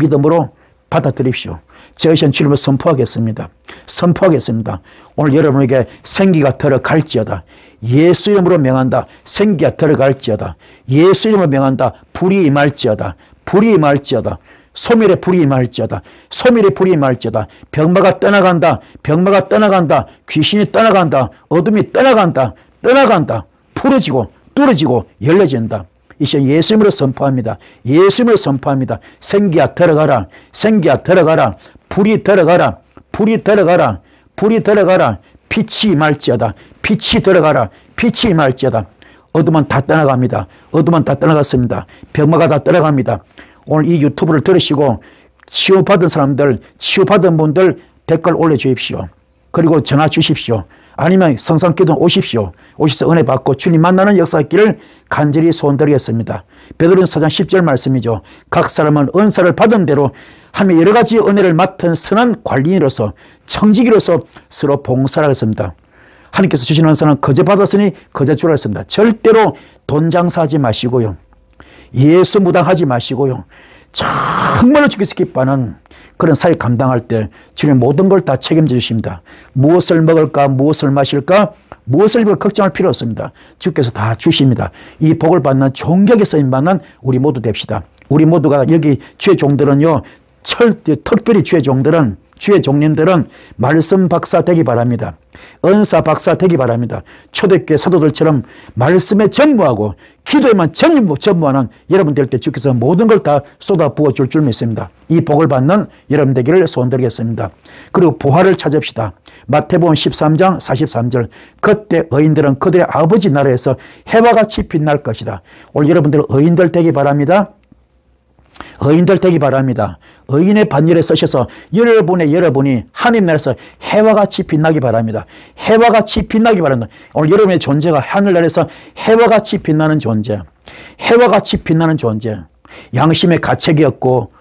받아들입시오. 제가 시간 주님을 선포하겠습니다. 선포하겠습니다. 오늘 여러분에게 생기가 들어갈지어다. 예수 이름으로 명한다. 생기가 들어갈지어다. 예수 이름으로 명한다. 불이 임할지어다. 불이 임할지어다. 소멸의 불이 임할지어다. 소멸의 불이 임할지어다. 병마가 떠나간다. 병마가 떠나간다. 귀신이 떠나간다. 어둠이 떠나간다. 떠나간다. 풀어지고 뚫어지고 열려진다. 이 시간 예수 이름으로 선포합니다. 예수 이름으로 선포합니다. 생기야 들어가라. 생기야 들어가라. 불이 들어가라. 불이 들어가라. 불이 들어가라. 빛이 임할지어다. 빛이 들어가라. 빛이 임할지어다. 어둠은 다 떠나갑니다. 어둠은 다 떠나갔습니다. 병마가 다 떠나갑니다. 오늘 이 유튜브를 들으시고 치유받은 사람들, 치유받은 분들 댓글 올려주십시오. 그리고 전화 주십시오. 아니면 성상기도 오십시오. 오셔서 은혜 받고 주님 만나는 역사 있기를 간절히 소원드리겠습니다. 베드로전서 4장 10절 말씀이죠. 각 사람은 은사를 받은 대로 하나님의 여러 가지 은혜를 맡은 선한 관리인으로서 청지기로서 서로 봉사를 했습니다. 하나님께서 주신 은사는 거저 받았으니 거저 주라 했습니다. 절대로 돈 장사하지 마시고요. 예수 무당하지 마시고요. 정말로 주께서 기뻐하는 그런 사역 감당할 때 주님 모든 걸 다 책임져 주십니다. 무엇을 먹을까, 무엇을 마실까, 무엇을 입을 걱정할 필요 없습니다. 주께서 다 주십니다. 이 복을 받는 존경의 쓰임받는 우리 모두 됩시다. 우리 모두가 여기 주의 종들은요, 특별히 주의 종들은, 주의 종님들은 말씀 박사 되기 바랍니다. 은사 박사 되기 바랍니다. 초대교회 사도들처럼 말씀에 전무하고 기도에만 전무하는 여러분 될 때 주께서 모든 걸 다 쏟아 부어줄 줄 믿습니다. 이 복을 받는 여러분 되기를 소원드리겠습니다. 그리고 부활을 찾읍시다. 마태복음 13장 43절 그때 의인들은 그들의 아버지 나라에서 해와 같이 빛날 것이다. 오늘 여러분들 의인들 되기 바랍니다. 의인들 되기 바랍니다. 의인의 반열에 서셔서 여러분이 하나님 나라에서 해와 같이 빛나기 바랍니다. 해와 같이 빛나기 바랍니다. 오늘 여러분의 존재가 하늘나라에서 해와 같이 빛나는 존재, 해와 같이 빛나는 존재, 양심의 가책이 없고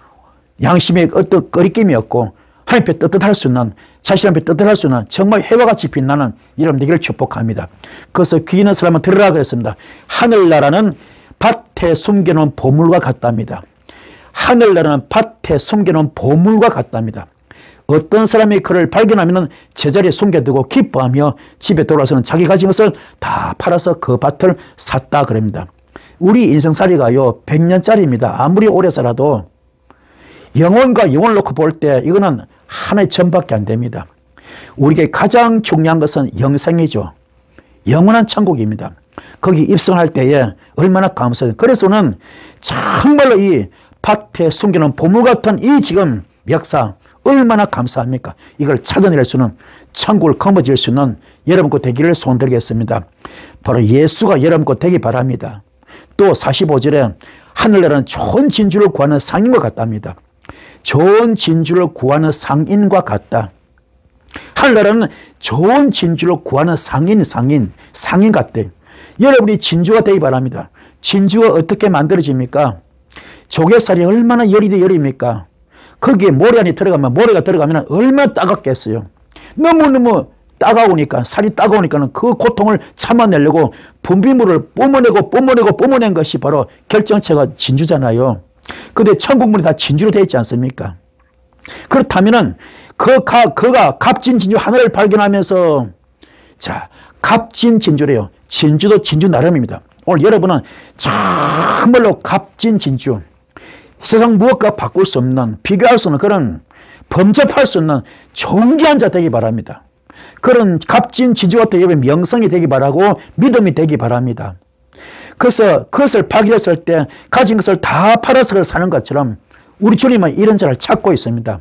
양심의 어떤 꺼리낌이 없고 하나님 앞에 떳떳할 수 있는, 자신 앞에 떳떳할 수 있는 정말 해와 같이 빛나는 여러분 되기를 축복합니다. 그래서 귀 있는 사람은 들으라 그랬습니다. 하늘나라는 밭에 숨겨놓은 보물과 같답니다. 하늘나라는 밭에 숨겨놓은 보물과 같답니다. 어떤 사람이 그를 발견하면 제자리에 숨겨두고 기뻐하며 집에 돌아서는 자기 가진 것을 다 팔아서 그 밭을 샀다 그럽니다. 우리 인생살이가요 100년짜리입니다. 아무리 오래 살아도 영혼과 영혼을 놓고 볼 때 이거는 하나의 점밖에 안 됩니다. 우리에게 가장 중요한 것은 영생이죠. 영원한 천국입니다. 거기 입성할 때에 얼마나 감사해요. 그래서는 정말로 이 밭에 숨겨놓은 보물 같은 이 지금 역사 얼마나 감사합니까? 이걸 찾아낼 수는 천국을 거머쥘 수 있는 여러분 것 되기를 소원드리겠습니다. 바로 예수가 여러분 것 되기 바랍니다. 또 45절에 하늘나라는 좋은 진주를 구하는 상인과 같답니다. 좋은 진주를 구하는 상인과 같다. 하늘나라는 좋은 진주를 구하는 상인 같대. 여러분이 진주가 되기 바랍니다. 진주가 어떻게 만들어집니까? 조개살이 얼마나 열입니까? 거기에 모래 안에 들어가면, 모래가 들어가면 얼마나 따갑겠어요. 너무너무 따가우니까, 살이 따가우니까 그 고통을 참아내려고 분비물을 뿜어낸 것이 바로 결정체가 진주잖아요. 그런데 천국문이 다 진주로 되어 있지 않습니까? 그렇다면은 그가 값진 진주 하나를 발견하면서, 자, 값진 진주래요. 진주도 진주 나름입니다. 오늘 여러분은 정말로 값진 진주, 세상 무엇과 바꿀 수 없는, 비교할 수 없는 그런 범접할 수 없는 존귀한 자 되기 바랍니다. 그런 값진 진주 같은 여러분의 명성이 되기 바라고 믿음이 되기 바랍니다. 그래서 그것을 파괴했을 때 가진 것을 다 팔아서 사는 것처럼 우리 주님은 이런 자를 찾고 있습니다.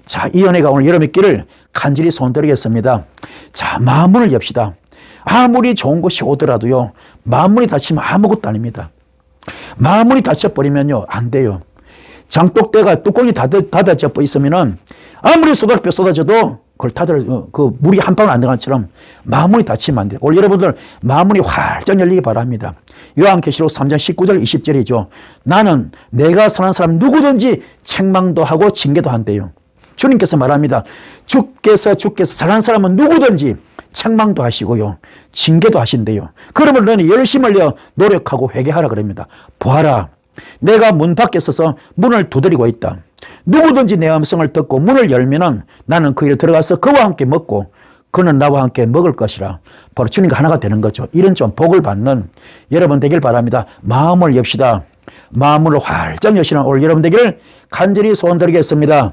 자, 이 은혜가 오늘 여러분의 길을 간절히 소원드리겠습니다. 자, 마음문을 엽시다. 아무리 좋은 것이 오더라도요, 마음문이 닫히면 아무것도 아닙니다. 마음문이 닫혀버리면요, 안 돼요. 장독대가 뚜껑이 닫아져 있으면은 아무리 소각배 쏟아져도 그걸 그 물이 한 방울 안 들어간 것처럼 마음문이 닫히면 안 돼요. 오늘 여러분들 마음문이 활짝 열리기 바랍니다. 요한계시록 3장 19절 20절이죠. 나는 내가 선한 사람 누구든지 책망도 하고 징계도 한대요. 주님께서 말합니다. 주께서 선한 사람은 누구든지 책망도 하시고요, 징계도 하신대요. 그러면 너는 열심히 노력하고 회개하라 그럽니다. 보아라, 내가 문 밖에 서서 문을 두드리고 있다. 누구든지 내 음성을 듣고 문을 열면은 나는 그 일에 들어가서 그와 함께 먹고 그는 나와 함께 먹을 것이라. 바로 주님과 하나가 되는 거죠. 이런 좀 복을 받는 여러분 되길 바랍니다. 마음을 엽시다. 마음을 활짝 여시는 오늘 여러분 되기를 간절히 소원드리겠습니다.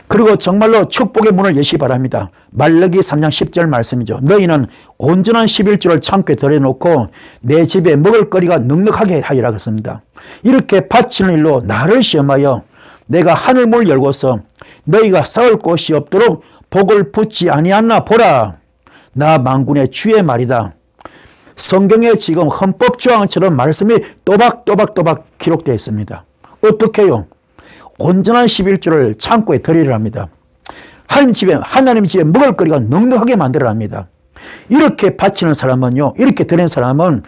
그리고 정말로 축복의 문을 여시기 바랍니다. 말라기 3장 10절 말씀이죠. 너희는 온전한 11조를 창고에 들여놓고 내 집에 먹을 거리가 넉넉하게 하리라 그랬습니다. 이렇게 바치는 일로 나를 시험하여 내가 하늘문을 열고서 너희가 싸울 곳이 없도록 복을 붓지 아니하나 보라. 나 만군의 주의 말이다. 성경에 지금 헌법조항처럼 말씀이 또박또박 기록되어 있습니다. 어떻게 해요? 온전한 11조를 창고에 들이려 합니다. 하나님 집에 먹을 거리가 넉넉하게 만들어 합니다. 이렇게 바치는 사람은요, 이렇게 드리는 사람은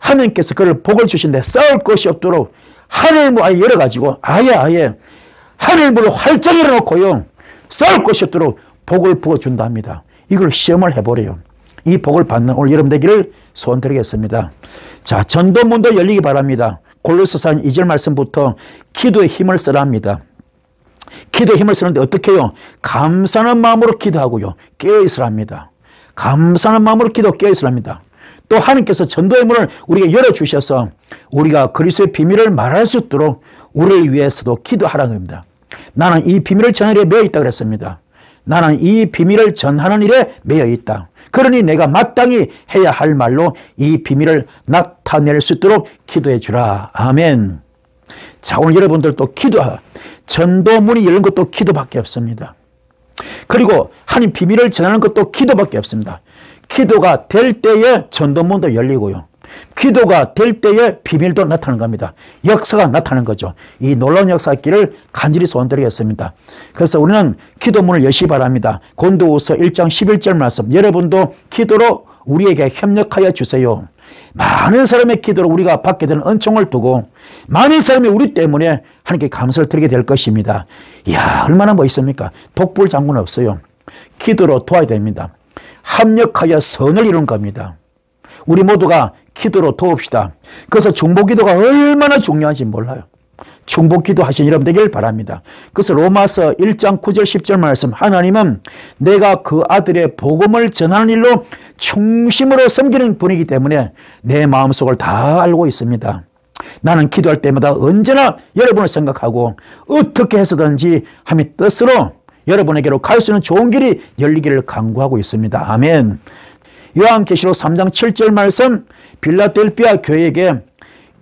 하나님께서 그를 복을 주신데 싸울 것이 없도록 하늘문 아예 열어가지고 아예 하늘문을 활짝 열어놓고요, 싸울 것이 없도록 복을 부어준다 합니다. 이걸 시험을 해보래요. 이 복을 받는 오늘 여러분 되기를 소원드리겠습니다. 자, 전도문도 열리기 바랍니다. 골로새서 2절 말씀부터 기도의 힘을 쓰라 합니다. 기도의 힘을 쓰는데 어떻게 해요? 감사하는 마음으로 기도하고요, 깨어있으라 합니다. 감사하는 마음으로 깨어있으라 합니다. 또 하나님께서 전도의 문을 우리에게 열어주셔서 우리가 그리스도의 비밀을 말할 수 있도록 우리를 위해서도 기도하라는 겁니다. 나는 이 비밀을 전하는 일에 매여 있다 그랬습니다. 나는 이 비밀을 전하는 일에 매여 있다. 그러니 내가 마땅히 해야 할 말로 이 비밀을 나타낼 수 있도록 기도해 주라. 아멘. 자, 오늘 여러분들도 전도문이 열린 것도 기도밖에 없습니다. 그리고 하나님 비밀을 전하는 것도 기도밖에 없습니다. 기도가 될 때에 전도문도 열리고요, 기도가 될 때에 비밀도 나타나는 겁니다. 역사가 나타나는 거죠. 이 놀라운 역사길을 간절히 소원드리겠습니다. 그래서 우리는 기도문을 여시기 바랍니다. 고린도후서 1장 11절 말씀, 여러분도 기도로 우리에게 협력하여 주세요. 많은 사람의 기도로 우리가 받게 되는 은총을 두고 많은 사람이 우리 때문에 하나님께 감사를 드리게 될 것입니다. 이야, 얼마나 멋있습니까? 독불 장군 없어요. 기도로 도와야 됩니다. 합력하여 선을 이룬 겁니다. 우리 모두가 기도로 도웁시다. 그래서 중보기도가 얼마나 중요한지 몰라요. 중보기도 하신 여러분 되길 바랍니다. 그래서 로마서 1장 9절 10절 말씀, 하나님은 내가 그 아들의 복음을 전하는 일로 충심으로 섬기는 분이기 때문에 내 마음속을 다 알고 있습니다. 나는 기도할 때마다 언제나 여러분을 생각하고 어떻게 해서든지 하나님의 뜻으로 여러분에게로 갈 수 있는 좋은 길이 열리기를 간구하고 있습니다. 아멘. 요한계시록 3장 7절 말씀, 빌라델피아 교회에게,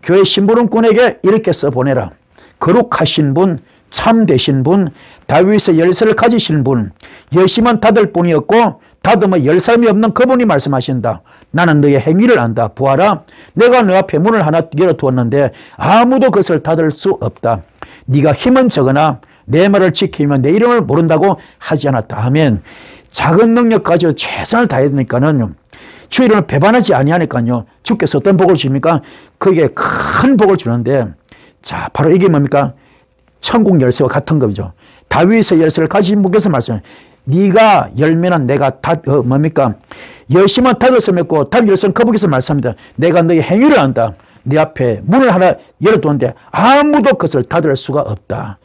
교회 심부름꾼에게 이렇게 써보내라. 거룩하신 분, 참되신 분, 다윗의 열쇠를 가지신 분, 열심은 닫을 뿐이 없고 닫으면 열 사람이 없는 그분이 말씀하신다. 나는 너의 행위를 안다. 보아라, 내가 너 앞에 문을 하나 열어두었는데 아무도 그것을 닫을 수 없다. 네가 힘은 적으나 내 말을 지키면 내 이름을 모른다고 하지 않았다. 아멘. 작은 능력 가지고 최선을 다해야 되니까는 주 이름을 배반하지 아니하니까요, 주께서 어떤 복을 주십니까? 그게 큰 복을 주는데, 자, 바로 이게 뭡니까? 천국 열쇠와 같은 거죠. 다윗의 열쇠를 가진 분께서 말씀해요. 네가 열면은 내가 뭡니까? 열심은 닫아서 맺고 닫은 열쇠는 그분께서 말씀합니다. 내가 너의 행위를 안다. 네 앞에 문을 하나 열어두는데 아무도 그것을 닫을 수가 없다.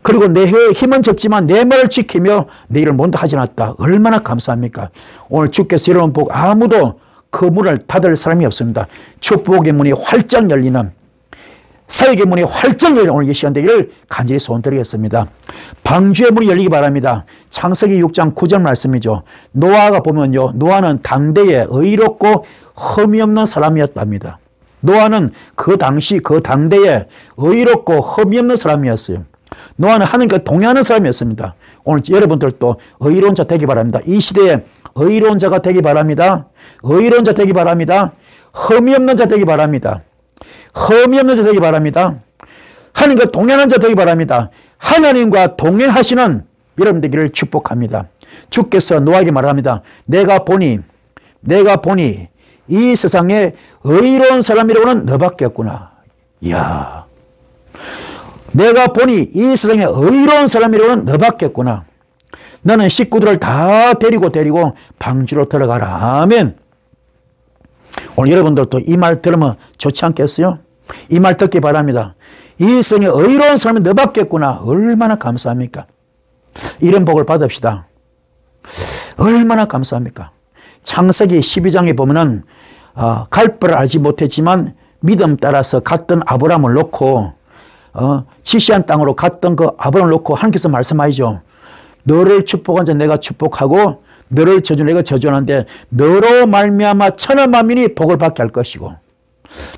그리고 내 힘은 적지만 내 말을 지키며 내 일을 먼저 하지 않았다. 얼마나 감사합니까? 오늘 주께서 이런 복 아무도 그 문을 닫을 사람이 없습니다. 축복의 문이 활짝 열리는, 사역의 문이 활짝 열리는 오늘 이 시간 되기를 간절히 소원드리겠습니다. 방주의 문이 열리기 바랍니다. 창세기 6장 9절 말씀이죠. 노아가 보면요, 노아는 당대에 의롭고 흠이 없는 사람이었답니다. 노아는 그 당시 그 당대에 의롭고 흠이 없는 사람이었어요. 노아는 하나님과 동행하는 사람이었습니다. 오늘 여러분들도 의로운 자 되기 바랍니다. 이 시대에 의로운 자가 되기 바랍니다. 의로운 자 되기 바랍니다. 흠이 없는 자 되기 바랍니다. 흠이 없는 자 되기 바랍니다. 하나님과 동행하는 자 되기 바랍니다. 하나님과 동행하시는 여러분 되기를 축복합니다. 주께서 노아에게 말합니다. 내가 보니 이 세상에 의로운 사람이라고는 너밖에 없구나. 이야, 내가 보니 이 세상에 의로운 사람이라고는 너밖에 없구나. 너는 식구들을 다 데리고 방주로 들어가라. 아멘. 오늘 여러분들도 이 말 들으면 좋지 않겠어요? 이 말 듣기 바랍니다. 이 세상에 의로운 사람이 너밖에 없구나. 얼마나 감사합니까? 이런 복을 받읍시다. 얼마나 감사합니까? 창세기 12장에 보면은 갈 바를 알지 못했지만 믿음 따라서 갔던 아브라함을 놓고 지시한 땅으로 갔던 그 아브라함을 놓고 하나님께서 말씀하시죠. 너를 축복한 자 내가 축복하고 너를 저주한 내가 저주하는데 너로 말미암아 천하 만민이 복을 받게 할 것이고,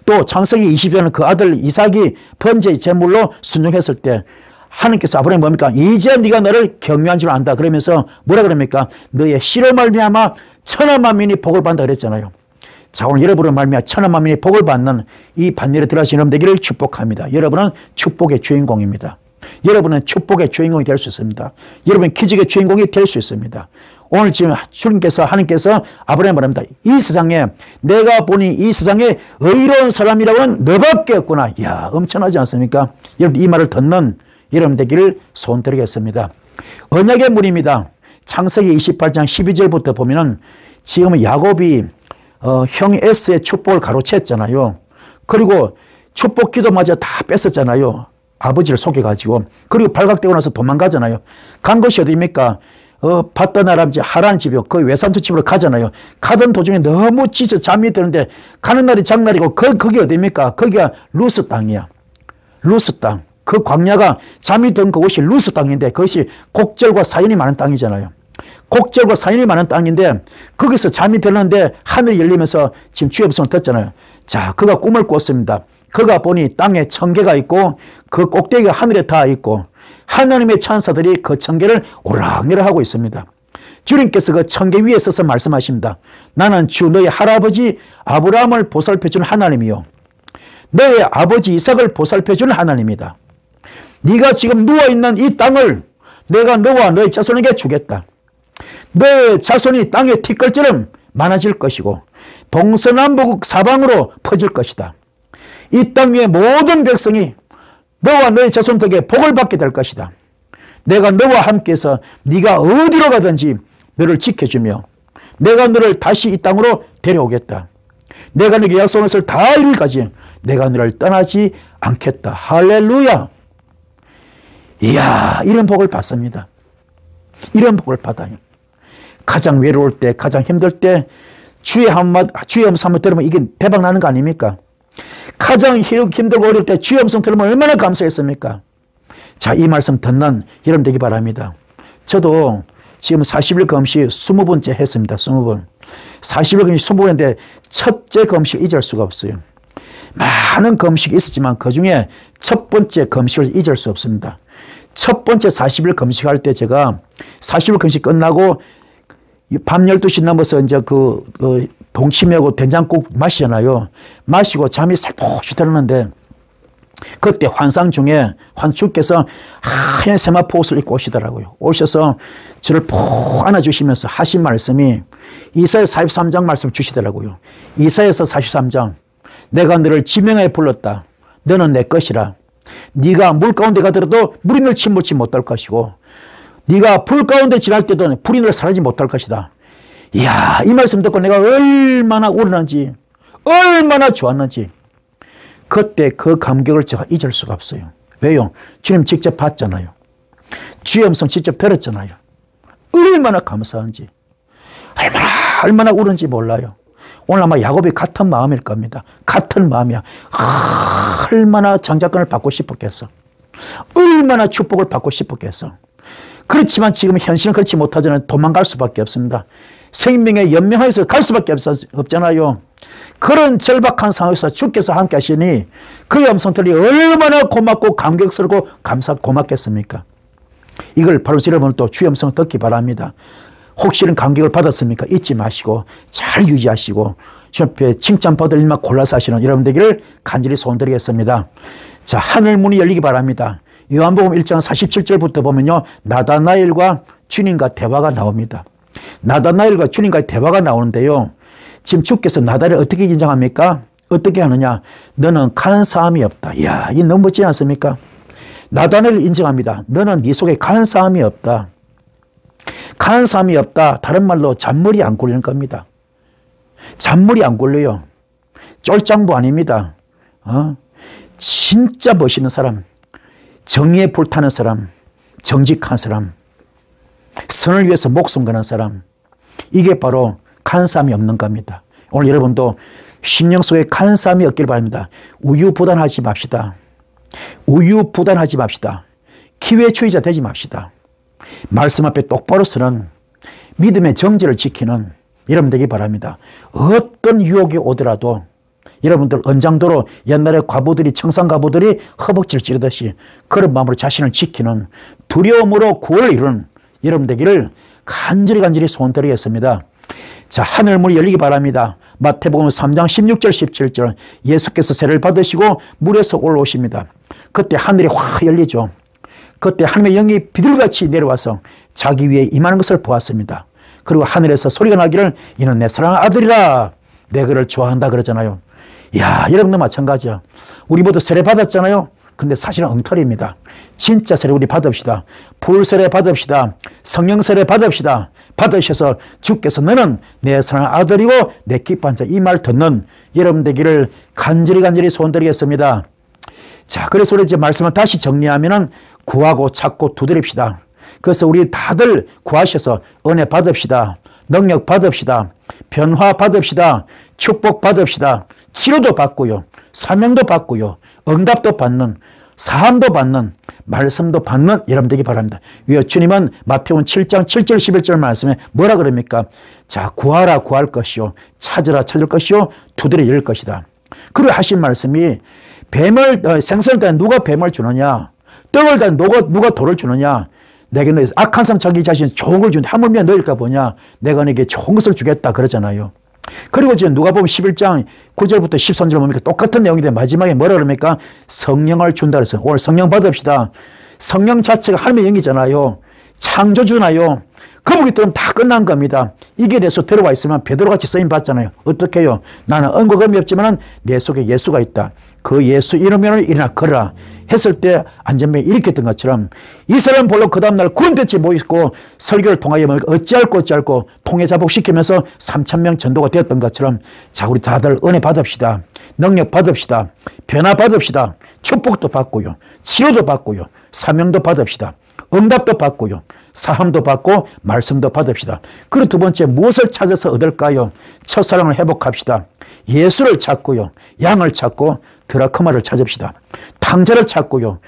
또 창세기 20장은 그 아들 이삭이 번제의 제물로 순종했을 때 하나님께서 아브라함이 뭡니까? 이제 네가 너를 경외한 줄 안다. 그러면서 뭐라 그럽니까? 너의 씨로 말미암아 천하 만민이 복을 받는다 그랬잖아요. 자, 오늘 여러분의 말미암아 천하 만민이 복을 받는 이 반열에 들어가신 여러분 되기를 축복합니다. 여러분은 축복의 주인공입니다. 여러분은 축복의 주인공이 될 수 있습니다. 여러분은 기적의 주인공이 될 수 있습니다. 오늘 지금 하나님께서 아브라함에 말합니다. 이 세상에 내가 보니 이 세상에 의로운 사람이라고는 너밖에 없구나. 이야, 엄청나지 않습니까? 여러분 이 말을 듣는 여러분 되기를 소원드리겠습니다. 언약의 문입니다. 창세기 28장 12절부터 보면은 지금은 야곱이 형 에스의 축복을 가로챘잖아요. 그리고 축복 기도마저 다 뺐었잖아요. 아버지를 속여가지고. 그리고 발각되고 나서 도망가잖아요. 간 곳이 어디입니까? 바단 아람 하란 집이요. 그 외삼촌 집으로 가잖아요. 가던 도중에 너무 지쳐 잠이 드는데 가는 날이 장날이고 거기 어디입니까? 거기가 루스 땅이야. 루스 땅. 그 광야가 잠이 든 그곳이 루스 땅인데 그것이 곡절과 사연이 많은 땅이잖아요. 곡절과 사연이 많은 땅인데 거기서 잠이 들었는데 하늘이 열리면서 지금 주의 음성을 듣잖아요. 자, 그가 꿈을 꿨습니다. 그가 보니 땅에 청개가 있고 그 꼭대기가 하늘에 닿아 있고 하나님의 천사들이 그 청개를 오락내락 하고 있습니다. 주님께서 그 청개 위에 서서 말씀하십니다. 나는 주 너의 할아버지 아브라함을 보살펴주는 하나님이요, 너의 아버지 이삭을 보살펴주는 하나님이다. 네가 지금 누워있는 이 땅을 내가 너와 너의 자손에게 주겠다. 너의 자손이 땅의 티끌처럼 많아질 것이고 동서남북 사방으로 퍼질 것이다. 이 땅 위의 모든 백성이 너와 너의 자손 덕에 복을 받게 될 것이다. 내가 너와 함께해서 네가 어디로 가든지 너를 지켜주며 내가 너를 다시 이 땅으로 데려오겠다. 내가 너에게 약속한 것을 다 이룰까지 내가 너를 떠나지 않겠다. 할렐루야. 이야, 이런 복을 받습니다. 이런 복을 받아요. 가장 외로울 때, 가장 힘들 때 주의 음성 한번 들으면 이게 대박 나는 거 아닙니까? 가장 힘들고 어려울 때 주의 음성 들으면 얼마나 감사했습니까? 자, 이 말씀 듣는 여러분 되기 바랍니다. 저도 지금 40일 금식 20번째 했습니다. 20번. 40일 금식 20번인데 첫째 금식 잊을 수가 없어요. 많은 금식이 있었지만 그중에 첫 번째 금식을 잊을 수 없습니다. 첫 번째 40일 금식할 때 제가 40일 금식 끝나고 밤 12시 넘어서 이제 동치미하고 된장국 마시잖아요. 마시고 잠이 살포시 들었는데 그때 환상 중에 주께서 하얀 세마포 옷을 입고 오시더라고요. 오셔서 저를 푹 안아주시면서 하신 말씀이 이사야 43장 말씀 주시더라고요. 이사야서 43장. 내가 너를 지명하여 불렀다. 너는 내 것이라. 네가 물 가운데 가더라도 물이 널 침몰치 못할 것이고 네가 불 가운데 지날 때도 불이 널 사라지지 못할 것이다. 이야, 이 말씀 듣고 내가 얼마나 우러난지, 얼마나 좋았는지 그때 그 감격을 제가 잊을 수가 없어요. 왜요? 주님 직접 봤잖아요. 주의 음성 직접 들었잖아요. 얼마나 감사한지, 얼마나 우는지 몰라요. 오늘 아마 야곱이 같은 마음일 겁니다. 같은 마음이야. 얼마나 장자권을 받고 싶었겠어. 얼마나 축복을 받고 싶었겠어. 그렇지만 지금 현실은 그렇지 못하잖아요. 도망갈 수밖에 없습니다. 생명의 연명하에서 갈 수밖에 없잖아요. 그런 절박한 상황에서 주께서 함께 하시니 그의 음성들이 얼마나 고맙고 감격스럽고 고맙겠습니까? 이걸 바로 여러분 또 주의 음성을 듣기 바랍니다. 혹시는 감격을 받았습니까? 잊지 마시고 잘 유지하시고 주 앞에 칭찬받을 일만 골라서 하시는 여러분 되기를 간절히 소원드리겠습니다. 자, 하늘 문이 열리기 바랍니다. 요한복음 1장 47절부터 보면요, 나다나엘과 주님과 대화가 나옵니다. 나다나엘과 주님과의 대화가 나오는데요, 지금 주께서 나다나엘을 어떻게 인정합니까? 어떻게 하느냐? 너는 간사함이 없다. 이야, 이 너무 멋지지 않습니까? 나다나엘을 인정합니다. 너는 네 속에 간사함이 없다. 간사함이 없다. 다른 말로 잔머리 안 굴리는 겁니다. 잔머리 안 굴려요. 쫄장부 아닙니다. 진짜 멋있는 사람, 정의에 불타는 사람, 정직한 사람, 선을 위해서 목숨 거는 사람, 이게 바로 간사함이 없는 겁니다. 오늘 여러분도 심령 속에 간사함이 없길 바랍니다. 우유부단하지 맙시다. 우유부단하지 맙시다. 기회주의자 되지 맙시다. 말씀 앞에 똑바로 서는 믿음의 정제를 지키는 여러분 되기 바랍니다. 어떤 유혹이 오더라도 여러분들 언장도로 옛날에 과부들이, 청산과부들이 허벅지를 찌르듯이 그런 마음으로 자신을 지키는, 두려움으로 구원을 이루는 여러분 되기를 간절히 소원드리겠습니다. 자, 하늘문이 열리기 바랍니다. 마태복음 3장 16절 17절 예수께서 세례를 받으시고 물에서 올라오십니다. 그때 하늘이 확 열리죠. 그때 하나님의 영이 비둘같이 내려와서 자기 위에 임하는 것을 보았습니다. 그리고 하늘에서 소리가 나기를 이는 내 사랑하는 아들이라, 내 그를 좋아한다 그러잖아요. 이야, 여러분도 마찬가지야. 우리 모두 세례 받았잖아요. 근데 사실은 엉터리입니다. 진짜 세례 우리 받읍시다. 불세례 받읍시다. 성령 세례 받읍시다. 받으셔서 주께서 너는 내 사랑하는 아들이고 내 기뻐한 자, 이 말 듣는 여러분 되기를 간절히 소원드리겠습니다. 자, 그래서 우리 이제 말씀을 다시 정리하면은 구하고 찾고 두드립시다. 그래서 우리 다들 구하셔서 은혜 받읍시다. 능력 받읍시다. 변화 받읍시다. 축복 받읍시다. 치료도 받고요. 사명도 받고요. 응답도 받는, 사함도 받는, 말씀도 받는 여러분 되기 바랍니다. 왜 주님은 마태복음 7장 7절 11절 말씀에 뭐라 그럽니까? 자, 구하라 구할 것이요, 찾으라 찾을 것이요, 두드려 열 것이다. 그리고 하신 말씀이 뱀을, 생선을 다 누가 뱀을 주느냐, 떡을 다 누가 돌을 주느냐, 내게 악한 사람 자기 자신 좋은 걸 주는데 하물며 너일까 보냐, 내가 너에게 좋은 것을 주겠다 그러잖아요. 그리고 지금 누가복음 11장 9절부터 13절 보니까 똑같은 내용인데 마지막에 뭐라 그럽니까? 성령을 준다 그래서 오늘 성령 받읍시다. 성령 자체가 하나님의 영이잖아요. 창조주나요. 거북이 뜰은 다 끝난 겁니다. 이게 내 속에 들어와 있으면 베드로같이 쓰임 받잖아요. 어떻게 해요? 나는 은거금이 없지만 내 속에 예수가 있다. 그 예수 이름으로 일어나 걸어라 했을 때 안전병이 이렇게 했던 것처럼 이스라엘 볼로 그 다음날 구름대치 모이고 설교를 통하여 어찌할고 통해 자복시키면서 3,000명 전도가 되었던 것처럼, 자, 우리 다들 은혜 받읍시다. 능력 받읍시다. 변화 받읍시다. 축복도 받고요. 치료도 받고요. 사명도 받읍시다. 응답도 받고요. 사함도 받고 말씀도 받읍시다. 그리고 두 번째, 무엇을 찾아서 얻을까요? 첫사랑을 회복합시다. 예수를 찾고요. 양을 찾고 드라크마를 찾읍시다. 탕자를 찾고요.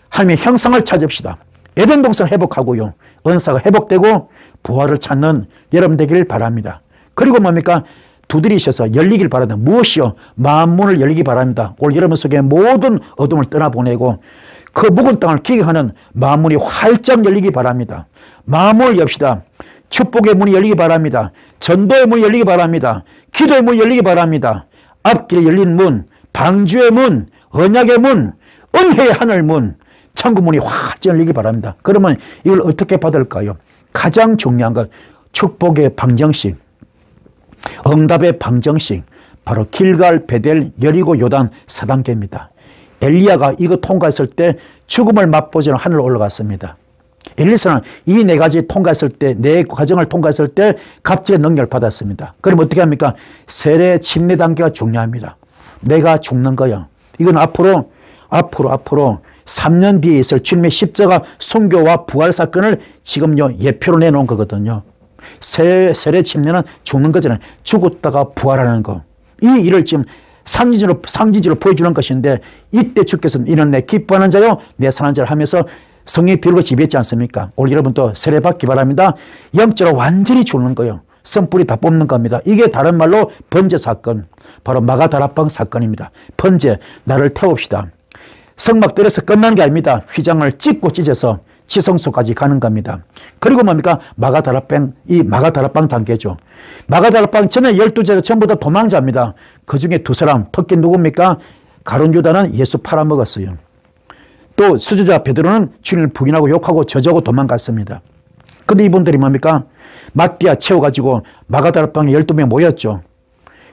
하나님의 형상을 찾읍시다. 에덴 동산을 회복하고요. 은사가 회복되고 부활을 찾는 여러분 되기를 바랍니다. 그리고 뭡니까? 두드리셔서 열리길 바랍니다. 무엇이요? 만문을 열리기 바랍니다. 올 여러분 속에 모든 어둠을 떠나보내고 그 묵은 땅을 기경하는 만문이 활짝 열리기 바랍니다. 마음을 엽시다. 축복의 문이 열리기 바랍니다. 전도의 문이 열리기 바랍니다. 기도의 문이 열리기 바랍니다. 앞길에 열린 문, 방주의 문, 언약의 문, 은혜의 하늘 문, 천국 문이 활짝 열리기 바랍니다. 그러면 이걸 어떻게 받을까요? 가장 중요한 건 축복의 방정식, 응답의 방정식, 바로 길갈, 베델, 여리고, 요단 4단계입니다. 엘리야가 이거 통과했을 때 죽음을 맛보지 않은 하늘로 올라갔습니다. 엘리사는 이 네 가지 통과했을 때, 네 과정을 통과했을 때 갑질의 능력을 받았습니다. 그럼 어떻게 합니까? 세례 침례 단계가 중요합니다. 내가 죽는 거야. 이건 앞으로 3년 뒤에 있을 주님의 십자가 순교와 부활 사건을 지금요 예표로 내놓은 거거든요. 세례 침례는 죽는 거잖아요. 죽었다가 부활하는 거. 이 일을 지금 상징으로 보여주는 것인데 이때 주께서는 이는 내 기뻐하는 자요 내 사랑하는 자를 하면서 성령의 비유로 지배했지 않습니까? 오늘 여러분도 세례 받기 바랍니다. 영적으로 완전히 죽는 거예요. 선뿌리 다 뽑는 겁니다. 이게 다른 말로 번제 사건, 바로 마가다락방 사건입니다. 번제, 나를 태웁시다. 성막 들에서 끝나는 게 아닙니다. 휘장을 찢고 찢어서 지성소까지 가는 겁니다. 그리고 뭡니까? 이 마가다락방 단계죠. 마가다락방 전에 12제가 전부 다 도망자입니다. 그 중에 두 사람, 특히 누굽니까? 가룟 유다는 예수 팔아먹었어요. 또 수제자 베드로는 주님을 부인하고 욕하고 저주하고 도망갔습니다. 근데 이분들이 뭡니까? 마띠아 채워가지고 마가다락방에 12명 모였죠.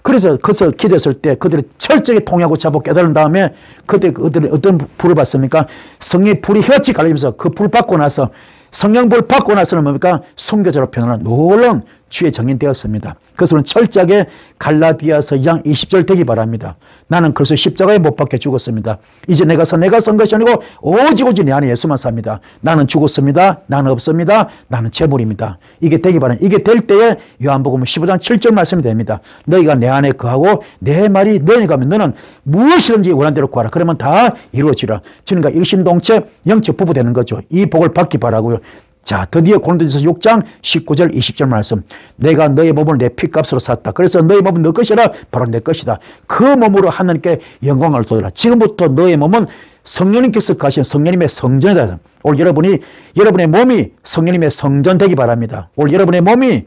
그래서 거기서 기도했을 때 그들이 철저히 통하고 잡고 깨달은 다음에 그들이 어떤 불을 받습니까? 성령의 불이 혀치 갈리면서 그 불 받고 나서 성령불 받고 나서는 뭡니까? 순교자로 변하는 놀라운 주의 정인 되었습니다. 그것은 철저하게 갈라디아서 2장 20절 되기 바랍니다. 나는 그래서 십자가에 못 박혀 죽었습니다. 이제 내가 산 것이 아니고 오직 내 안에 예수만 삽니다. 나는 죽었습니다. 나는 없습니다. 나는 재물입니다. 이게 되기 바랍니다. 이게 될 때에 요한복음 15장 7절 말씀이 됩니다. 너희가 내 안에 거하고 내 말이 너희 가면 너는 무엇이든지 원하는 대로 구하라. 그러면 다 이루어지라. 주님과 일심동체 영적 부부 되는 거죠. 이 복을 받기 바라고요. 자, 드디어 고린도전서 6장 19절 20절 말씀. 내가 너의 몸을 내 피값으로 샀다. 그래서 너의 몸은 너 것이라 바로 내 것이다. 그 몸으로 하나님께 영광을 돌리라. 지금부터 너의 몸은 성령님께서 가신 성령님의 성전이다. 오늘 여러분의 몸이 성령님의 성전 되기 바랍니다. 오늘 여러분의 몸이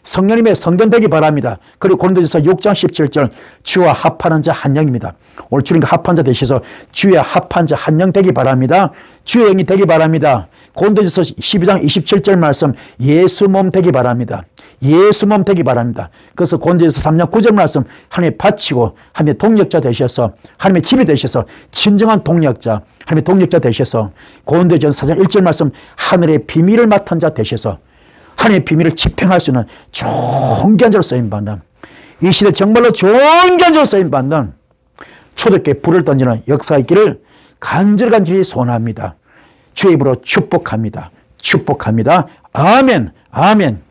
성령님의 성전 되기 바랍니다. 그리고 고린도전서 6장 17절 주와 합하는 자 한 영입니다. 오늘 주님과 합한 자 되셔서 주의 합한 자 한 영 되기 바랍니다. 주의 영이 되기 바랍니다. 고린도전서 12장 27절 말씀 예수 몸 되기 바랍니다. 예수 몸 되기 바랍니다. 그래서 고린도전서 3장 9절 말씀 하나님의 바치고 하나님의 동력자 되셔서 하나님의 집이 되셔서 진정한 동력자 하나님의 동력자 되셔서 고린도전서 4장 1절 말씀 하늘의 비밀을 맡은 자 되셔서 하나님의 비밀을 집행할 수 있는 좋은 견자로 쓰임받는 이 시대 정말로 좋은 견자로 쓰임받는 초대교회 불을 던지는 역사 있기를 간절히 소원합니다. 주의 입으로 축복합니다. 축복합니다. 아멘, 아멘.